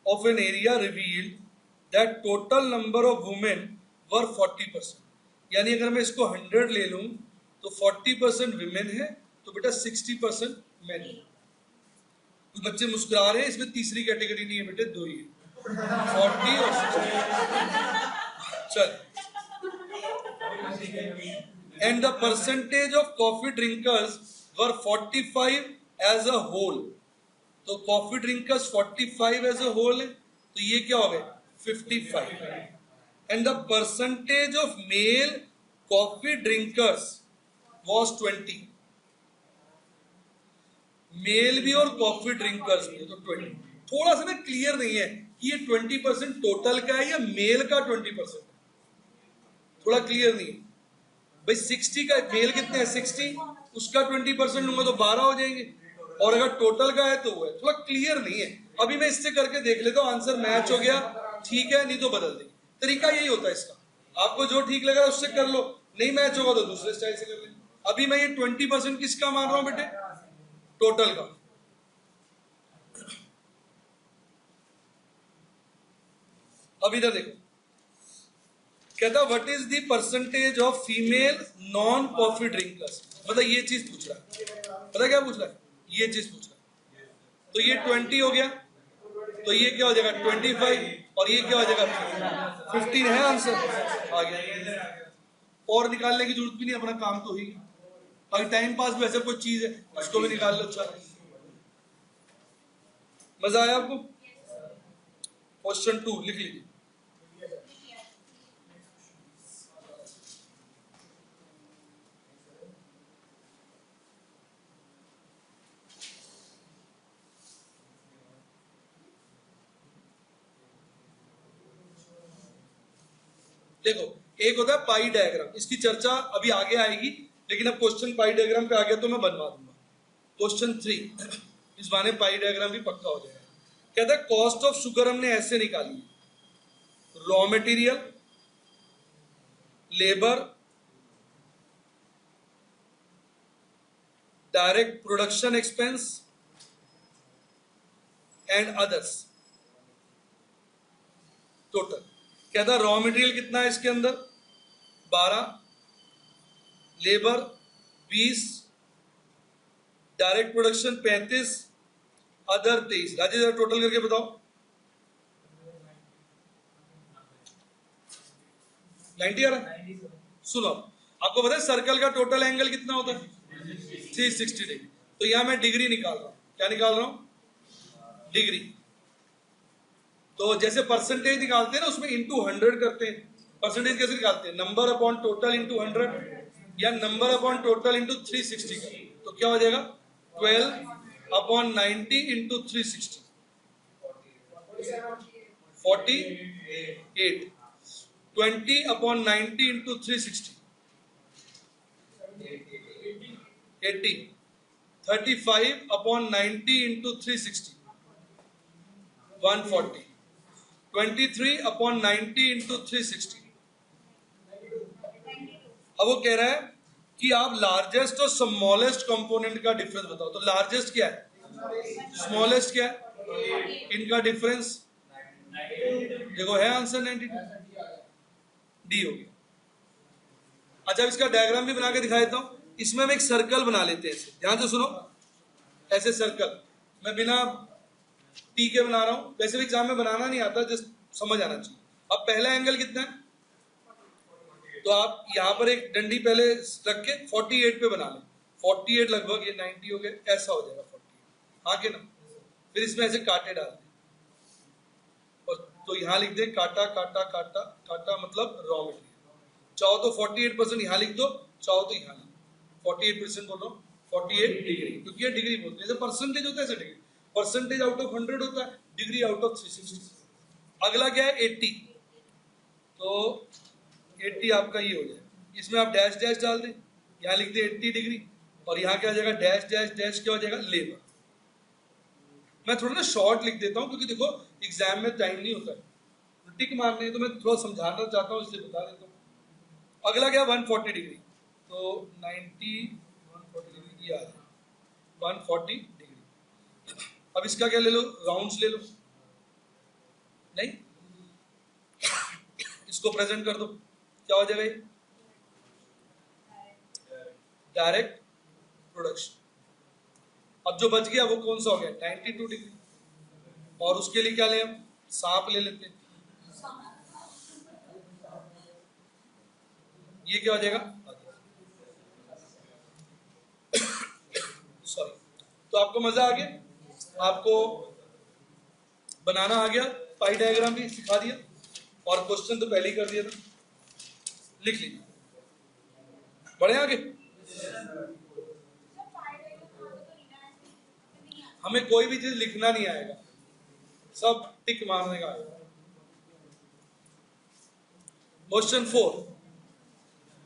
of an area revealed that total number of women were 40%। यानी अगर मैं इसको 100 ले लूं तो 40% विमेन है, तो बेटा 60% मैन है। कुछ बच्चे मुस्कुरा रहे हैं, इसमें तीसरी कैटेगरी नहीं है बेटे, दो ही है, 40 और 60। चल, and the percentage of coffee drinkers were 45 as a whole. तो coffee drinkers 45 as a whole है, तो ये क्या हो गया 55। And the percentage of male coffee drinkers was 20। Male भी और कॉफी ड्रिंकर्स भी, तो 20। थोड़ा सा ना क्लियर नहीं है कि ये 20% टोटल का है या मेल का 20%, थोड़ा क्लियर नहीं है भाई। 60 का मेल कितने हैं 60, उसका 20% लूंगा तो 12 हो जाएंगे, और अगर टोटल का है तो वो है, थोड़ा क्लियर नहीं है। अभी मैं इससे करके देख लेता हूँ, आंसर मैच हो गया ठीक है, नहीं तो बदल देंगे। तरीका यही होता है इसका, आपको जो ठीक लगा उससे कर लो, नहीं मैच होगा तो दूसरे स्टाइल से कर लेंगे। अभी मैं ये 20% किसका मान रहा हूं बेटे, टोटल का। अब इधर देखो, कहता what is the percentage of female non coffee drinkers, मतलब ये चीज पूछ रहा है, पता क्या पूछ रहा है, ये चीज पूछ रहा है। तो ये 20 हो गया, तो ये क्या हो जाएगा 25, और ये क्या हो जाएगा 15 है आंसर आ गया। और निकालने की जरूरत भी नहीं, अपना काम तो ही। अगर टाइम पास में ऐसा कोई चीज है उसको भी निकाल लो। अच्छा, मजा आया आपको? क्वेश्चन 2 लिख लीजिए। देखो, एक होता है पाई डायग्राम, इसकी चर्चा अभी आगे आएगी, लेकिन अब क्वेश्चन पाई डायग्राम पे आ गया तो मैं बनवा दूंगा। क्वेश्चन 3, इस बहाने पाई डायग्राम भी पक्का हो जाएगा। कहता है कॉस्ट ऑफ शुगर हमने ऐसे निकाली, raw material, labour, direct production expense and others, total. कहता रॉ मटेरियल कितना है इसके अंदर 12, labour 20, direct production 35, other 23। Rajesh total करके बताओ 90 आ रहा है? सुनो, आपको पता है सर्कल का टोटल एंगल कितना होता है 360 डिग्री। तो यहां मैं डिग्री निकाल रहा हूं, क्या निकाल रहा हूं डिग्री। तो जैसे परसेंटेज निकालते हैं ना, उसमें इंटू 100 करते हैं। परसेंटेज कैसे निकालते हैं, नंबर अपॉन टोटल इंटू 100, या नंबर अपॉन टोटल इंटू 360 का। तो क्या हो जाएगा 12 upon 90 into 360, 48। 20 upon 90 into 360, 80। 35 upon 90 into 360, 140। 23 upon 90 into 360। अब वो कह रहा है कि आप लार्जेस्ट और स्मॉलेस्ट कंपोनेंट का डिफरेंस बताओ। तो लार्जेस्ट क्या है, स्मॉलेस्ट क्या है, इनका डिफरेंस देखो है आंसर 92, डी हो गया। अच्छा, इसका डायग्राम भी बना के दिखा देता हूं। इसमें हम एक सर्कल बना लेते हैं, ध्यान से सुनो, ऐसे सर्कल मैं बिना टी के बना रहा हूं, वैसे भी एग्जाम में बनाना नहीं आता, जस्ट समझ आना चाहिए। अब पहला एंगल कितना है, तो आप यहां पर एक डंडी पहले रख के 48 पे बना लें, 48 लगभग ये 90 हो गए, ऐसा हो जाएगा 48, हाँ के ना। फिर इसमें ऐसे कांटे डाल दें, और तो यहां लिख दें काटा काटा काटा काटा, मतलब रॉ मटेरियल। चाहो तो 48% यहां लिख दो, चाहो तो यहां लिख दो। 48% बोल रहा हूँ, 48 डिग्री, क्योंकि ये डिग्री बोलते हैं, जैसे परसेंटेज होता है ऐसे डिग्री, परसेंटेज आउट ऑफ 100 होता है, डिग्री आउट ऑफ 360। अगला क्या है 80, तो 80 आपका ये हो जाए, इसमें आप डैश डैश डाल दें, यहाँ लिख दें 80 डिग्री, और यहाँ क्या हो जाएगा डैश डैश डैश, क्या हो जाएगा लेबर। मैं थोड़ा ना शॉर्ट लिख देता हूँ, क्योंकि देखो एग्जाम में टाइम नहीं होता है, टिक मारने तो मैं थोड़ा समझाना चाहता हूँ, इसलिए बता देता हूँ। अगला क्या 140 डिग्री, तो 90 140 डिग्री ये आ जाए 140 डिग्री। अब इसका क्या ले लो, राउंड्स ले लो, नहीं इसको प्रेजेंट कर दो, क्या हो जाएगा ये डायरेक्ट प्रोडक्शन। अब जो बच गया वो कौन सा हो गया? 92 डिग्री। और उसके लिए क्या लें हम? सांप ले लेते हैं। ये क्या हो जाएगा? सॉरी। तो आपको मजा आ गया? आपको बनाना आ गया? पाई डायग्राम भी सिखा दिया और क्वेश्चन तो पहले ही कर दिया था, लिख लीजिए। बढ़े आगे? हमें कोई भी चीज लिखना नहीं आएगा, सब टिक मारने का आएगा। क्वेश्चन 4।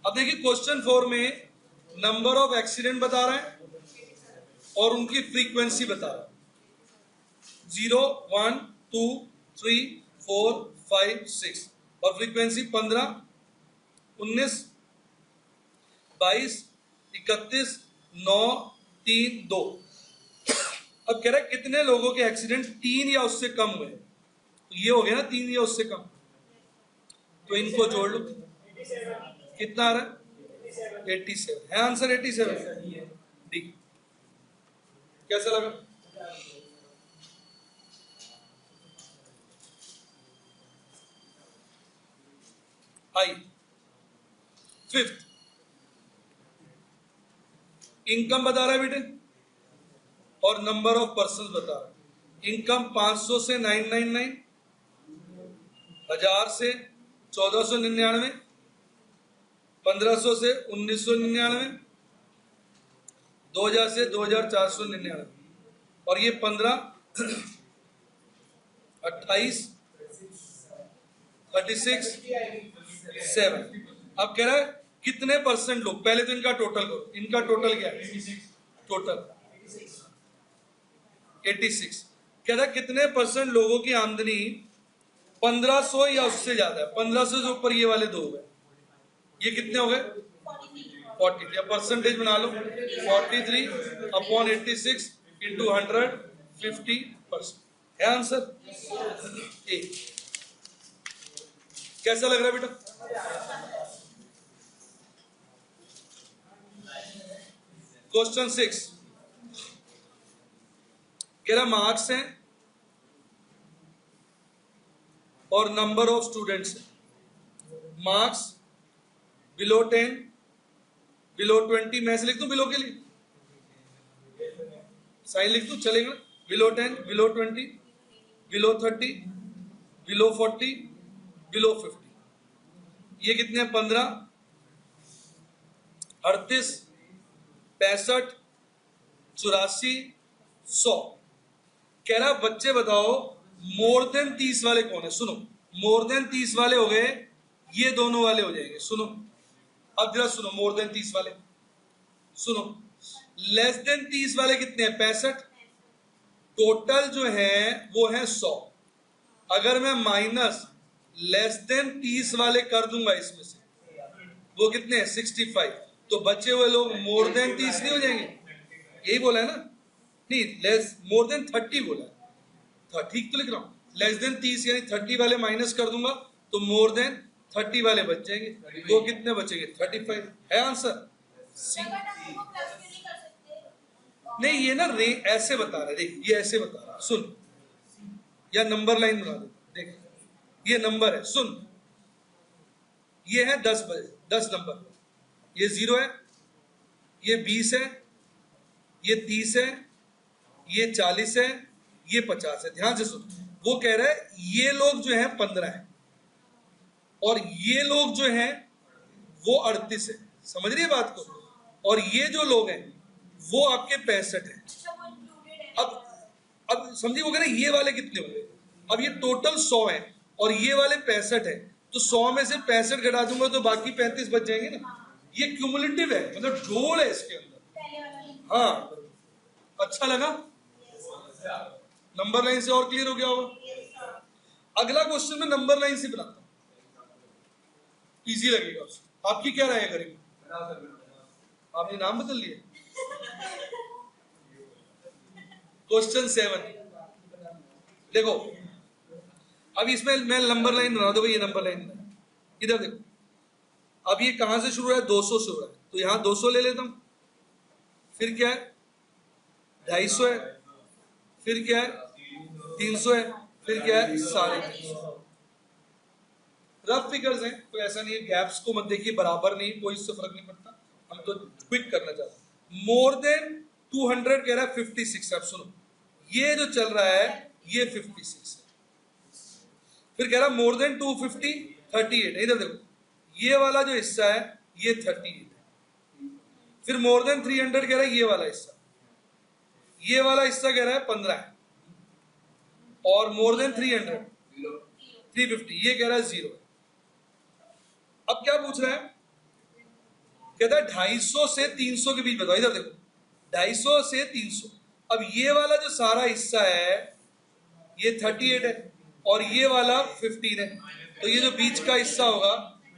अब देखिए क्वेश्चन 4 में नंबर ऑफ एक्सीडेंट बता रहा है और उनकी फ्रीक्वेंसी बता रहा है। 0, 1, 2, 3, 4, 5, 6 और फ्रीक्वेंसी 15, 19, 22, 31, 9, 3, 2। अब कह रहा है कितने लोगों के एक्सीडेंट 3 या उससे कम हुए? तो ये हो गया ना 3 या उससे कम, तो इनको जोड़ लो। कितना आ रहा है? 87 है आंसर। 87 डी। कैसा लगा? आई। 5th इनकम बता रहा है बेटे और नंबर ऑफ पर्सन बता रहा है। इनकम 500 से 999, 1000 से 1499, 1500 से 1999, 2000 से 2499 और ये 15, 28, 36, 7। अब कह रहा है कितने परसेंट लोग, पहले तो इनका टोटल करो। इनका टोटल क्या है? टोटल 86। कह रहा है कितने परसेंट लोगों की आमदनी 1500 या उससे ज्यादा है? 1500 से ऊपर ये वाले दो हो गए। ये कितने हो गए? 40। या परसेंटेज बना लो। 43/86 इंटू 100, 50% है आंसर। ए। कैसा लग रहा है बेटा? क्वेश्चन 6 कह रहा मार्क्स हैं और नंबर ऑफ स्टूडेंट्स हैं। मार्क्स बिलो 10, बिलो 20, मैं से लिख दूं बिलो के लिए, साइन लिख दूं चलेगा? Below 10, below 20, below 30, below 40, below 50। ये कितने हैं? 15, 38, 65, 84, 100। कह रहा बच्चे बताओ मोर देन 30 वाले कौन है? सुनो, मोर देन 30 वाले हो गए, ये दोनों वाले हो जाएंगे। सुनो अब जरा सुनो, मोर देन 30 वाले सुनो। लेस देन 30 वाले कितने हैं? 65। टोटल जो है वो है 100। अगर मैं माइनस लेस देन 30 वाले कर दूंगा इसमें से, वो कितने हैं? 65। तो बचे हुए लोग मोर देन 30 नहीं हो जाएंगे? यही बोला है ना? नहीं, लेस मोर देन 30 बोला है। ठीक तो लिख रहा हूं। लेस देन 30 यानी 30 वाले माइनस कर दूंगा तो मोर देन 30 वाले बच जाएंगे। वो कितने बचेंगे? 35 है आंसर। सी। नहीं, ये ना रे ऐसे बता रहा है, देख ये ऐसे बता रहा है, सुन, या नंबर लाइन बना दो। देख ये नंबर है, सुन, ये है 10 नंबर, ये 0 है, ये 20 है, ये 30 है, ये 40 है, ये 50 है। ध्यान से सुन, वो कह रहा है ये लोग जो है 15 है और ये लोग जो है वो 38 है। समझ रही है बात को? और ये जो लोग हैं वो आपके 65 है। अब समझिए वो कह रहे ये वाले कितने होंगे? अब ये टोटल 100 है और ये वाले 65 है, तो 100 में से 65 घटा दूंगा तो बाकी 35 बच जाएंगे ना। ये क्यूमुलेटिव है, मतलब जोड़ है इसके अंदर। हाँ, अच्छा लगा? नंबर लाइन से और क्लियर हो गया होगा। अगला क्वेश्चन में नंबर लाइन से बनाता हूं, इजी लगेगा उसको। आपकी क्या राय है? करेंगे? आपने नाम बदल लिया? क्वेश्चन 7 देखो, अब इसमें मैं नंबर लाइन बना दो। ये नंबर लाइन इधर देखो। अब ये कहां से शुरू है? 200 से हो रहा है, तो यहां 200 ले लेता हूं। फिर क्या है 250 है, फिर क्या है 300 है, फिर क्या है 350। रफ फिगर्स हैं, कोई ऐसा नहीं है, गैप्स को मत देखिए, बराबर नहीं, कोई इससे फर्क नहीं पड़ता, हम तो क्विक करना चाहते हैं। मोर देन 200 कह रहा है 56। अब सुनो, ये जो चल रहा है ये 56 है। फिर कह रहा है मोर देन 250 38 है। इधर देखो, ये वाला जो हिस्सा है ये 38 है। फिर मोर देन 300 कह रहा है ये वाला हिस्सा, ये वाला हिस्सा कह रहा है 15 है। और मोर देन 300 350 ये कह रहा है 0 है। अब क्या पूछ रहा है, कहता है 250 से 300 के बीच बताओ। इधर देखो 250 से 300। अब ये वाला जो सारा हिस्सा है ये 38 है और ये वाला 15 है, तो ये जो बीच का हिस्सा होगा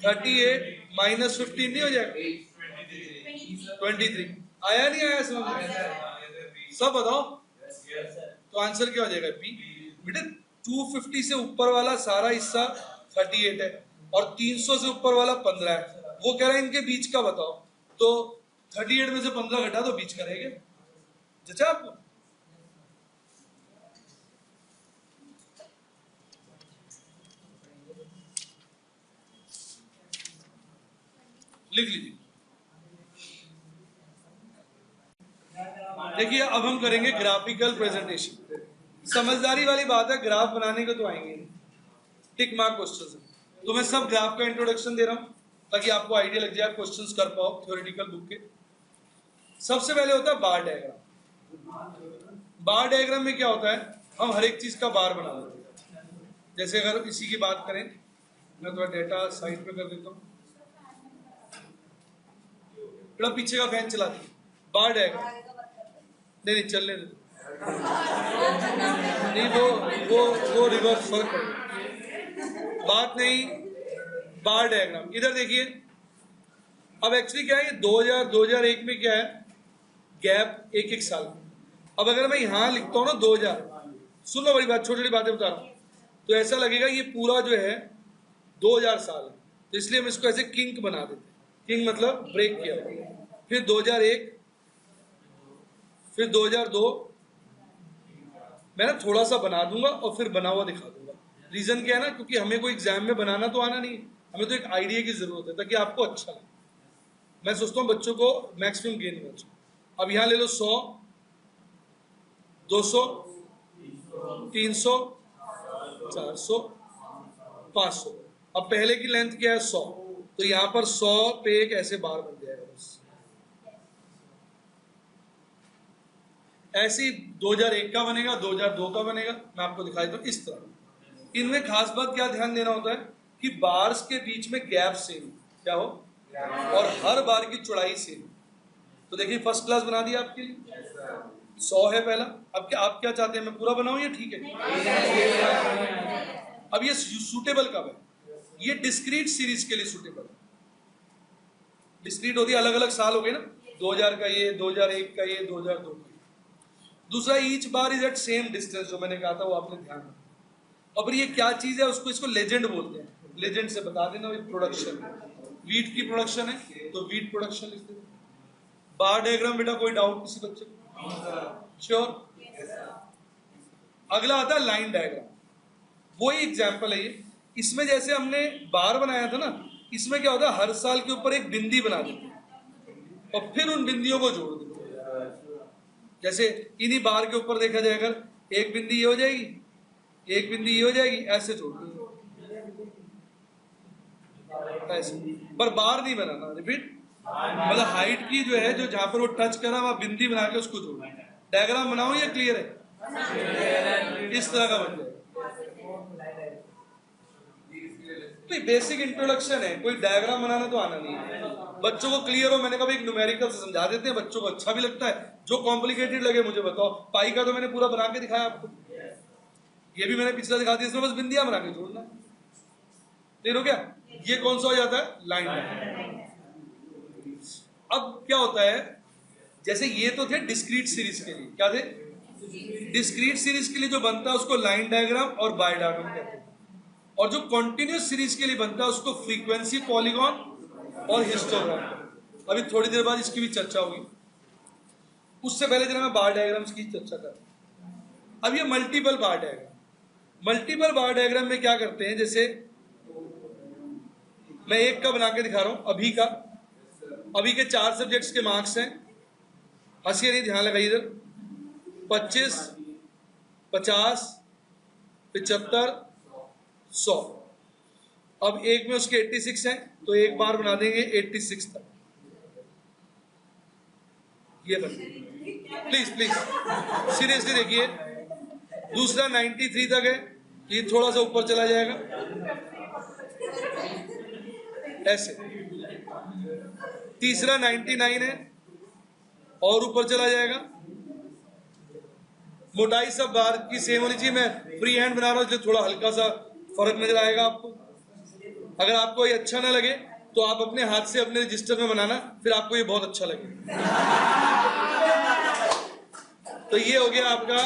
38 माइनस 15 नहीं हो जाएगा 23। आया नहीं आया समझ में? सब बताओ तो आंसर क्या हो जाएगा बी। बेटे 250 से ऊपर वाला सारा हिस्सा 38 है और 300 से ऊपर वाला 15 है। वो कह रहा है इनके बीच का बताओ, तो 38 में से 15 घटा दो, बीच का रहेगा। जचा आपको? लिख लीजिए। देखिए अब हम करेंगे ग्राफिकल प्रेजेंटेशन। समझदारी वाली बात है, ग्राफ बनाने को तो आएंगे, टिक मार्क क्वेश्चंस है, तो मैं सब ग्राफ का इंट्रोडक्शन दे रहा हूं ताकि आपको आइडिया लग जाए, क्वेश्चंस कर पाओ थ्योरेटिकल बुक के। सबसे पहले होता है बार डायग्राम। बार डायग्राम में क्या होता है, हम हर एक चीज का बार बना देते हैं। जैसे अगर इसी की बात करें, मैं थोड़ा डेटा साइड पे कर देता हूँ, थोड़ा पीछे का फैन चला दी। बार डायग्राम नहीं चलने दे, नहीं वो रिवर्स फर्क पड़ेगा, बात नहीं। बार डायग्राम इधर देखिए। अब एक्चुअली क्या है, ये 2001 में क्या है, गैप एक साल। अब अगर मैं यहां लिखता हूं ना 2000, सुन लो बड़ी बात, छोटी छोटी बातें बता रहा हूं, तो ऐसा लगेगा ये पूरा जो है 2000 साल है, तो इसलिए हम इसको ऐसे किंक बना देते हैं। किंक मतलब ब्रेक किया, फिर 2001, फिर 2002, मैं ना थोड़ा सा बना दूंगा और फिर बना हुआ दिखा दूंगा। रीजन क्या है ना, क्योंकि हमें कोई एग्जाम में बनाना तो आना नहीं, हमें तो एक आइडिया की जरूरत है ताकि आपको अच्छा लगे। मैं सोचता हूँ बच्चों को मैक्सिमम गेन मिले। अब यहां ले लो 100, 200, 300, 400, 500। अब पहले की लेंथ क्या है 100, तो यहां पर 100 पे एक ऐसे बार बन जाएगा बस। ऐसे ही 2001 का बनेगा, 2002 का बनेगा, मैं आपको दिखाई दूं इस तरह। इनमें खास बात क्या ध्यान देना होता है कि बार्स के बीच में गैप सेम क्या हो और हर बार की चौड़ाई सेम। तो देखिए फर्स्ट क्लास बना दिया आपके लिए, 100 है पहला। अब क्या आप क्या चाहते हैं, मैं पूरा बनाऊं या ठीक है? अब ये सूटेबल कब है, ये डिस्क्रीट सीरीज के लिए सूटेबल है। डिस्क्रीट होती है अलग अलग साल हो गए ना, 2000 का ये, 2001 का ये, 2002 का। दूसरा each bar is at same distance, जो मैंने कहा था वो आपने ध्यान रखा। अब ये क्या चीज है, उसको इसको लेजेंड बोलते हैं। लेजेंड से बता देना भाई प्रोडक्शन, वीट की प्रोडक्शन है तो वीट प्रोडक्शन लिख देना। बार डायग्राम बेटा कोई डाउट किसी बच्चे को? श्योर। अगला आता है लाइन डायग्राम, वही एग्जाम्पल है ये। इसमें जैसे हमने बार बनाया था ना, इसमें क्या होता है, हर साल के ऊपर एक बिंदी बना देते हैं और फिर उन बिंदियों को जोड़ देते हैं। जैसे इन्हीं बार के ऊपर देखा जाए, अगर एक बिंदी ये हो जाएगी, एक बिंदी ये हो जाएगी, ऐसे जोड़ देंगे ऐसे, पर बार नहीं बनाना। रिपीट मतलब हाइट की जो है, जो जहां पर वो टच करा वहां बिंदी बना के उसको जोड़ना। डायग्राम बनाओ, ये क्लियर है? इस तरह का बन जाए। तो बेसिक इंट्रोडक्शन है, कोई डायग्राम बनाना तो आना नहीं है। बच्चों को क्लियर हो, मैंने कहा एक न्यूमेरिकल से समझा देते हैं, बच्चों को अच्छा भी लगता है। जो कॉम्प्लिकेटेड लगे मुझे बताओ। पाई का तो मैंने पूरा बना के दिखाया आपको, ये भी मैंने पिछला दिखा दिया, इसमें बस बिंदियां बना के जोड़ना। क्लियर हो गया? ये कौन सा हो जाता है, लाइन डायग्राम। अब क्या होता है, जैसे ये तो थे डिस्क्रीट सीरीज के लिए, क्या थे? डिस्क्रीट सीरीज के लिए जो बनता है उसको लाइन डायग्राम और बार डायग्राम कहते हैं, और जो कॉन्टिन्यूस सीरीज के लिए बनता है उसको फ्रीक्वेंसी पॉलीगॉन और हिस्टोग्राम। अभी थोड़ी देर बाद इसकी भी चर्चा होगी। उससे पहले जरा मैं बार डायग्राम्स की चर्चा कर। अब ये मल्टीपल बार डायग्राम, मल्टीपल बार डायग्राम में क्या करते हैं, जैसे मैं एक का बना के दिखा रहा हूं, अभी का, अभी के 4 सब्जेक्ट्स के मार्क्स हैं, हंसिए नहीं, ध्यान लगाइए इधर, 25, 50, 75, 100। अब एक में उसके 86 हैं, तो एक बार बना देंगे 86 तक। ये बने, प्लीज प्लीज सीरियसली देखिए। दूसरा 93 तक है, ये थोड़ा सा ऊपर चला जाएगा ऐसे। तीसरा 99 है और ऊपर चला जाएगा। मोटाई सब बार की सेम होनी चाहिए। मैं फ्री हैंड बना रहा हूं इसलिए थोड़ा हल्का सा फर्क नजर आएगा आपको। अगर आपको ये अच्छा ना लगे तो आप अपने हाथ से अपने रजिस्टर में बनाना, फिर आपको ये बहुत अच्छा लगे। तो ये हो गया आपका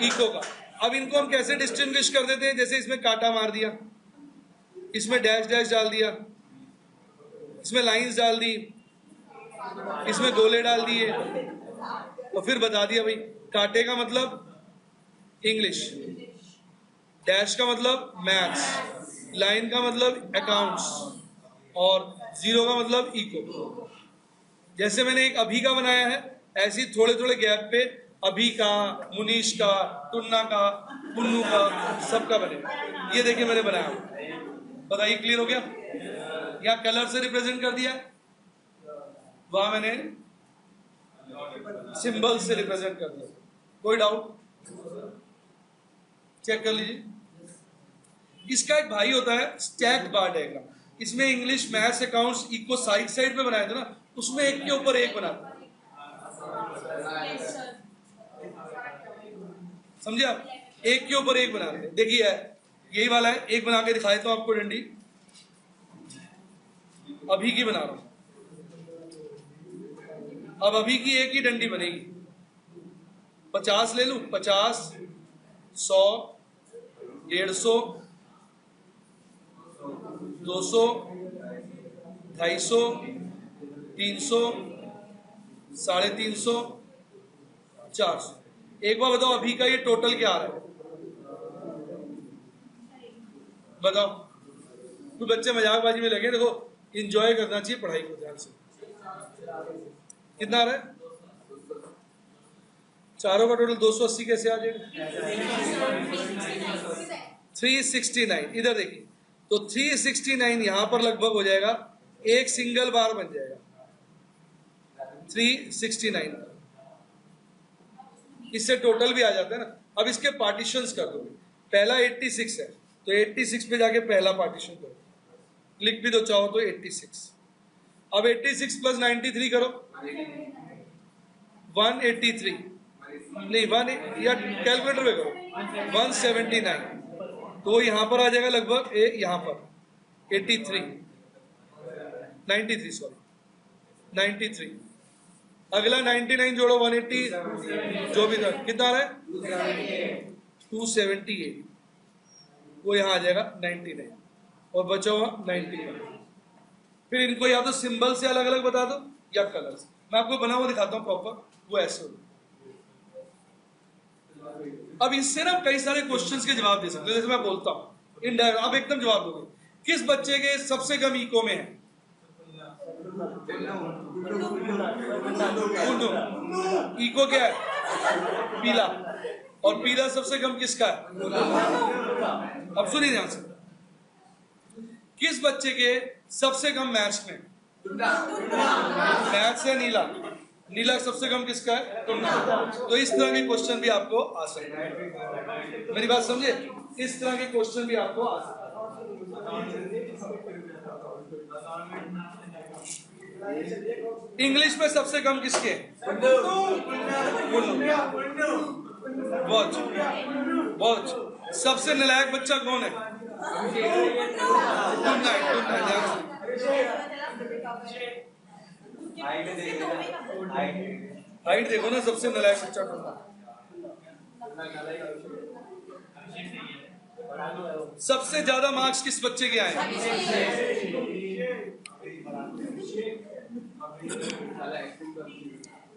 इको का। अब इनको हम कैसे डिस्टिंग्विश कर देते हैं, जैसे इसमें कांटा मार दिया, इसमें डैश डैश डाल दिया, इसमें लाइंस डाल दी, इसमें गोले डाल दिए, और फिर बता दिया भाई कांटे का मतलब इंग्लिश, डैश का मतलब मैथ्स, लाइन का मतलब अकाउंट्स, और जीरो का मतलब इको। जैसे मैंने एक अभी का बनाया है, ऐसे ही थोड़े थोड़े गैप पे अभी का, मुनीश का, टुन्ना का, पुन्नू का, सबका बनेगा। ये देखिए मैंने बनाया, बताइए क्लियर हो गया। यहाँ कलर से रिप्रेजेंट कर दिया, वहां मैंने सिंबल से रिप्रेजेंट कर दिया। कोई डाउट? चेक कर लीजिए। इसका एक भाई होता है स्टैक्ड बार डायग्राम। इसमें English, maths, accounts, eco side side पे बनाए थे ना, उसमें एक के ऊपर एक बनाते, समझे आप? एक के ऊपर एक बनाते। देखिए यही वाला है, एक बना के दिखाए तो आपको डंडी, अभी की बना रहा हूं। अब अभी की एक ही डंडी बनेगी। 50 ले लूं, 50, 100, 150, 200, 250, 300, 350, 400। एक बार बताओ अभी का ये टोटल क्या आ रहा है? बताओ। तो बच्चे मजाकबाजी में लगे, देखो इंजॉय करना चाहिए पढ़ाई को ध्यान से। कितना आ रहा है? चारों का टोटल 280 कैसे आ जाएगा? 369। इधर देखिए, तो 369 यहां पर लगभग हो जाएगा, एक सिंगल बार बन जाएगा 369। इससे टोटल भी आ जाता है ना। अब इसके पार्टीशंस कर दो। पहला 86 है, तो 86 पे जाके पहला पार्टीशन करो, लिख भी दो चाहो तो 86। अब 86 प्लस 93 करो, 183, नहीं 1 या कैलकुलेटर में करो, 179। तो यहाँ पर आ जाएगा लगभग यहाँ पर 83, 93 सॉरी 93। अगला 99 जोड़ो 180, जो भी था कितना आ रहा है? 278। वो यहाँ आ जाएगा 99 और बचा हुआ 91। फिर इनको या तो सिंबल से अलग अलग बता दो या कलर से। मैं आपको बना हुआ दिखाता हूँ प्रॉपर, वो ऐसे हो। अब इससे ना कई सारे क्वेश्चंस के जवाब दे सकते हो। जैसे मैं बोलता हूँ इनडायरेक्ट, आप एकदम जवाब दोगे। किस बच्चे के सबसे कम इको में है? इको क्या है? पीला। और पीला सबसे कम किसका है? अब सुनिए ध्यान से। किस बच्चे के सबसे कम मैथ्स में? मैथ्स है नीला। नीला सबसे कम किसका है? तो इस तरह के क्वेश्चन भी आपको आ सकते हैं। मेरी बात समझे? इस तरह के क्वेश्चन भी आपको आ सकते हैं। इंग्लिश में सबसे कम किसके? वॉच। वॉच। सबसे नालायक बच्चा कौन है? हाइट देखो ना, सबसे नालायक बच्चा कौन है? सबसे ज्यादा मार्क्स किस बच्चे के आए?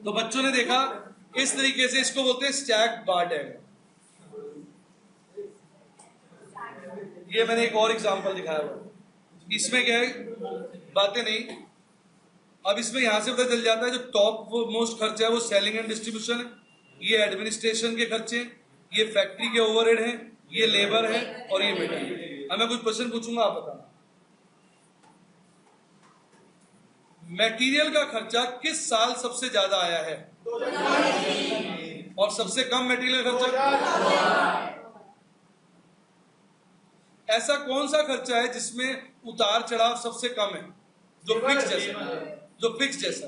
तो बच्चों ने देखा इस तरीके से इसको बोलते हैं स्टैक बार डायग्राम। ये मैंने एक और एग्जांपल दिखाया हुआ, इसमें क्या है, बातें नहीं। अब इसमें यहां से पता चल जाता है जो टॉप मोस्ट खर्चा है वो सेलिंग एंड डिस्ट्रीब्यूशन है, ये एडमिनिस्ट्रेशन के खर्चे हैं, ये फैक्ट्री के ओवरहेड हैं, ये लेबर है और ये मटेरियल। अब मैं कुछ क्वेश्चन पूछूंगा, आप बताना। मटेरियल का खर्चा किस साल सबसे ज्यादा आया है और सबसे कम मटेरियल खर्चा? ऐसा कौन सा खर्चा है जिसमें उतार चढ़ाव सबसे कम है, जो फिक्स जैसा, जो फिक्स जैसा?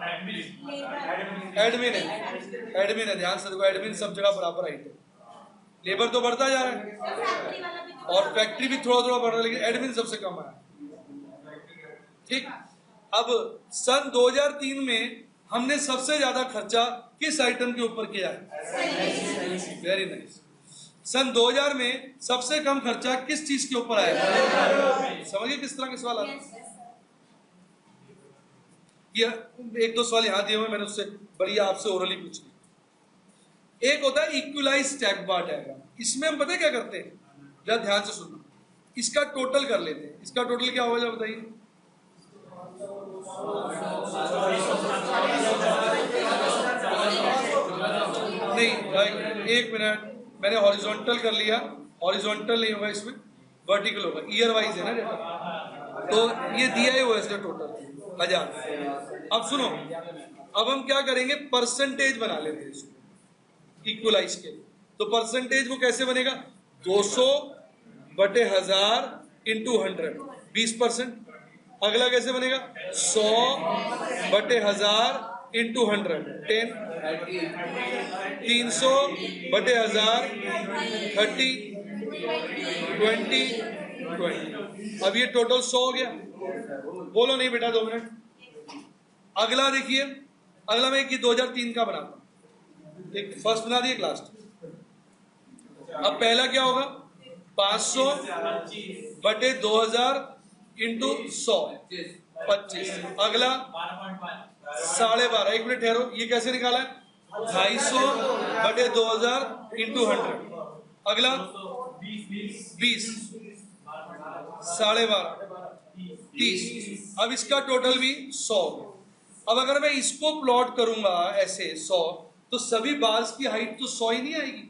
एडमिन है, एडमिन है। ध्यान से देखो, एडमिन सब जगह बराबर हाइट है। लेबर तो बढ़ता जा रहा है और फैक्ट्री भी थोड़ा थोड़ा बढ़ रहा है, लेकिन एडमिन सबसे कम है। ठीक। अब सन 2003 में हमने सबसे ज्यादा खर्चा किस आइटम के ऊपर किया है? Very nice. सन 2000 में सबसे कम खर्चा किस चीज के ऊपर आया? समझिए किस तरह के सवाल आए। ये एक दो सवाल यहां दिए हुए, मैंने उससे बढ़िया आपसे ओरली पूछ ली। एक होता है इक्विलाइज स्टैक बार डायग्राम। इसमें हम पता क्या करते हैं, जरा ध्यान से सुनना। इसका टोटल कर लेते हैं। इसका टोटल क्या होगा जरा बताइए? नहीं भाई, एक मिनट, मैंने हॉरिजॉन्टल कर लिया। हॉरिजॉन्टल नहीं होगा, इसमें वर्टिकल होगा। ईयर वाइज है ना डेटा, तो ये दिया ही हुआ है इसका टोटल 1000। अब सुनो, अब हम क्या करेंगे, परसेंटेज बना लेते हैं इसको इक्वलाइज के। तो परसेंटेज वो कैसे बनेगा? 200/1000 इंटू 100, 20%। अगला कैसे बनेगा? 100/1000 इंटू 100, 10। 300/1000, 30, 20, 20। अब ये टोटल 100 हो गया। बोलो नहीं बेटा, 2 मिनट। अगला देखिए, अगला मैं एक 2003 का बनाता हूं। एक फर्स्ट बना दिए, लास्ट। अब पहला क्या होगा? 500/2000 इंटू 100, 25। अगला 12.5। एक मिनट ठहरो, ये कैसे निकाला है? 250/2000 इंटू 100। अगला 20, 12.5, 30। अब इसका टोटल भी 100। अब अगर मैं इसको प्लॉट करूंगा ऐसे 100, तो सभी बार्स की हाइट तो 100 ही नहीं आएगी।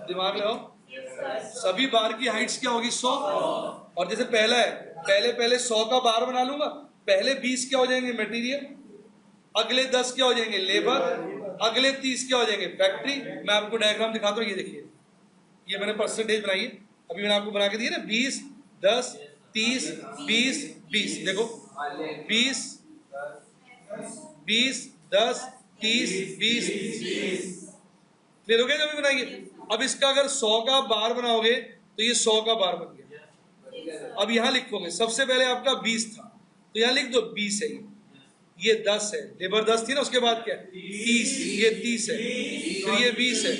दिमाग लगाओ, सभी बार की हाइट्स क्या होगी? 100। और जैसे पहला है, पहले 100 का बार बना लूंगा। पहले 20 क्या हो जाएंगे? मटेरियल। अगले 10 क्या हो जाएंगे? लेबर। अगले 30 क्या हो जाएंगे? फैक्ट्री। मैं आपको डायग्राम दिखाता हूँ, ये देखिए, ये मैंने परसेंटेज बनाई है, अभी मैंने आपको बना के दिया ना, 20, 10, 30, 20, 20। देखो 20, 20, 10, 30, 20, 20। क्लियर हो गया? कभी बनाएंगे। अब इसका अगर 100 का बार बनाओगे तो ये 100 का बार बन गया। अब यहां लिखोगे, सबसे पहले आपका 20 था, तो यहां लिख दो 20 है, ये 10 है, लेबर 10 थी ना, उसके बाद क्या? 30, ये 30 है, फिर ये 20 है,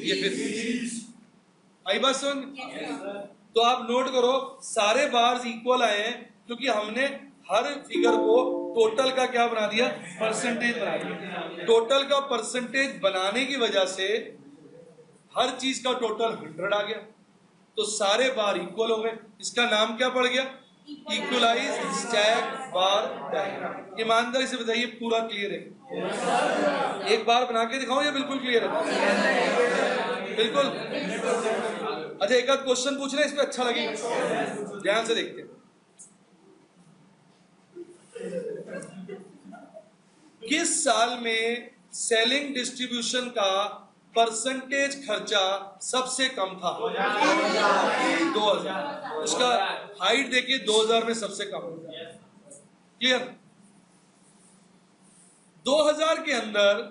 ये फिर 20। आई बात समझ? तो आप नोट करो, सारे बार्स इक्वल आए हैं क्योंकि हमने हर फिगर को टोटल का क्या बना दिया? परसेंटेज बना दिया। टोटल का परसेंटेज बनाने की वजह से हर चीज का टोटल 100 आ गया, तो सारे बार इक्वल हो गए। इसका नाम क्या पड़ गया? इक्वलाइज्ड स्टैक बार डायग्राम। ईमानदारी से बताइए, पूरा क्लियर है? एक बार बना के दिखाओ, ये बिल्कुल क्लियर है? बिल्कुल। अच्छा, एक आध क्वेश्चन पूछना है, इस पे अच्छा लगेगा, ध्यान से देखते हैं। किस साल में सेलिंग डिस्ट्रीब्यूशन का परसेंटेज खर्चा सबसे कम था? 2000। इसका हाइट देखिए, 2000 में सबसे कम। क्लियर? 2000 के अंदर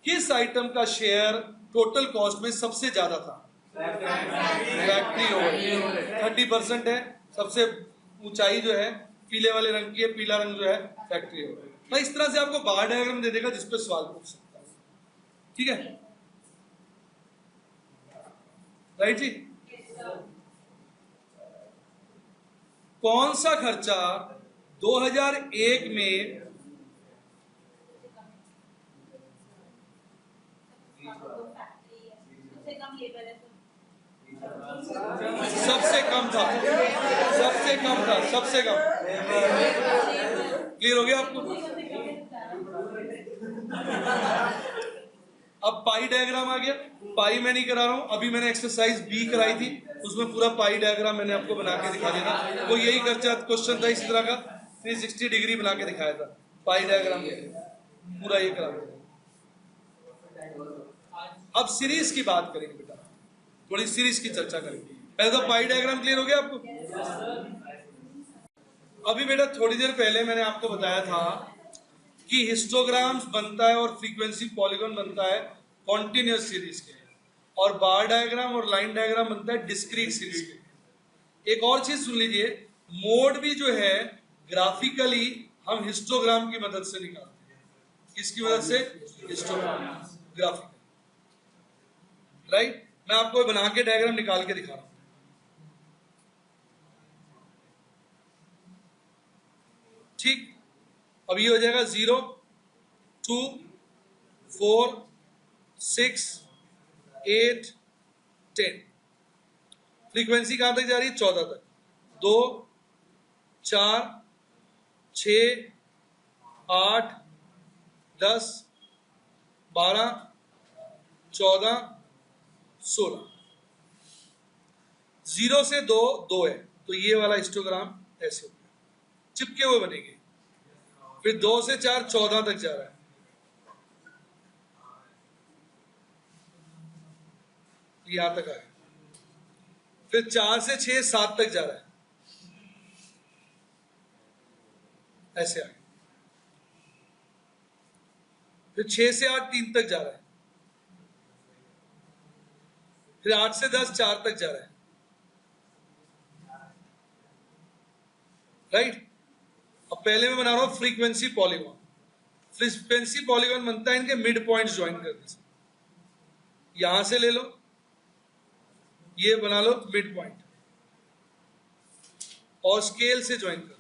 किस आइटम का शेयर टोटल कॉस्ट में सबसे ज्यादा था? फैक्ट्री ओवरहेड 30% है। सबसे ऊंचाई जो है पीले वाले रंग की है, पीला रंग जो है फैक्ट्री ओवरहेड। मैं इस तरह से आपको बार डायग्राम दे देगा जिसपे सवाल पूछ सकता हूं। ठीक है, राइट जी? कौन सा खर्चा 2001 में सबसे कम था, सबसे कम था, सबसे कम। क्लियर हो गया आपको? अब पाई डायग्राम आ गया। पाई मैं नहीं करा रहा हूं, अभी मैंने एक्सरसाइज बी कराई थी, उसमें पूरा पाई डायग्राम मैंने आपको बना के दिखा दिया था। वो यही क्वेश्चन था इसी तरह का, 360 डिग्री बना के दिखाया था। पाई डायग्राम पूरा ये करा। अब सीरीज की बात करेंगे बेटा, थोड़ी सीरीज की चर्चा करेंगे। पहले तो पाई डायग्राम क्लियर हो गया आपको? अभी बेटा थोड़ी देर पहले मैंने आपको बताया था कि हिस्टोग्राम्स बनता है और फ्रीक्वेंसी पॉलीगॉन बनता है कॉन्टिन्यूस सीरीज के, और बार डायग्राम और लाइन डायग्राम बनता है डिस्क्रीट सीरीज के। एक और चीज सुन लीजिए, मोड भी जो है ग्राफिकली हम हिस्टोग्राम की मदद से निकालते हैं। किसकी मदद से? Histogram, graphical, right. मैं आपको बना के डायग्राम निकाल के दिखा रहा हूं। ठीक, अब ये हो जाएगा 0, 2, 4, 6, 8, 10। फ्रीक्वेंसी कहां तक जा रही है? 14 तक। 2, 4, 6, 8, 10, 12, 14, 16। 0 से 2 2 है, तो ये वाला हिस्टोग्राम ऐसे हो गया, चिपके हुए बनेंगे। फिर 2 से 4 14 तक जा रहा है, यहां तक आया। फिर 4 से 6 7 तक जा रहा है, ऐसे आगे। फिर 6 से 8 3 तक जा रहा है। फिर 8 से 10 4 तक जा रहा है, राइट। अब पहले मैं बना रहा हूं फ्रीक्वेंसी पॉलीगॉन। फ्रीक्वेंसी पॉलीगॉन बनता है इनके मिड पॉइंट्स ज्वाइन करने से। यहां से ले लो, ये बना लो मिड पॉइंट, और स्केल से ज्वाइन कर लो।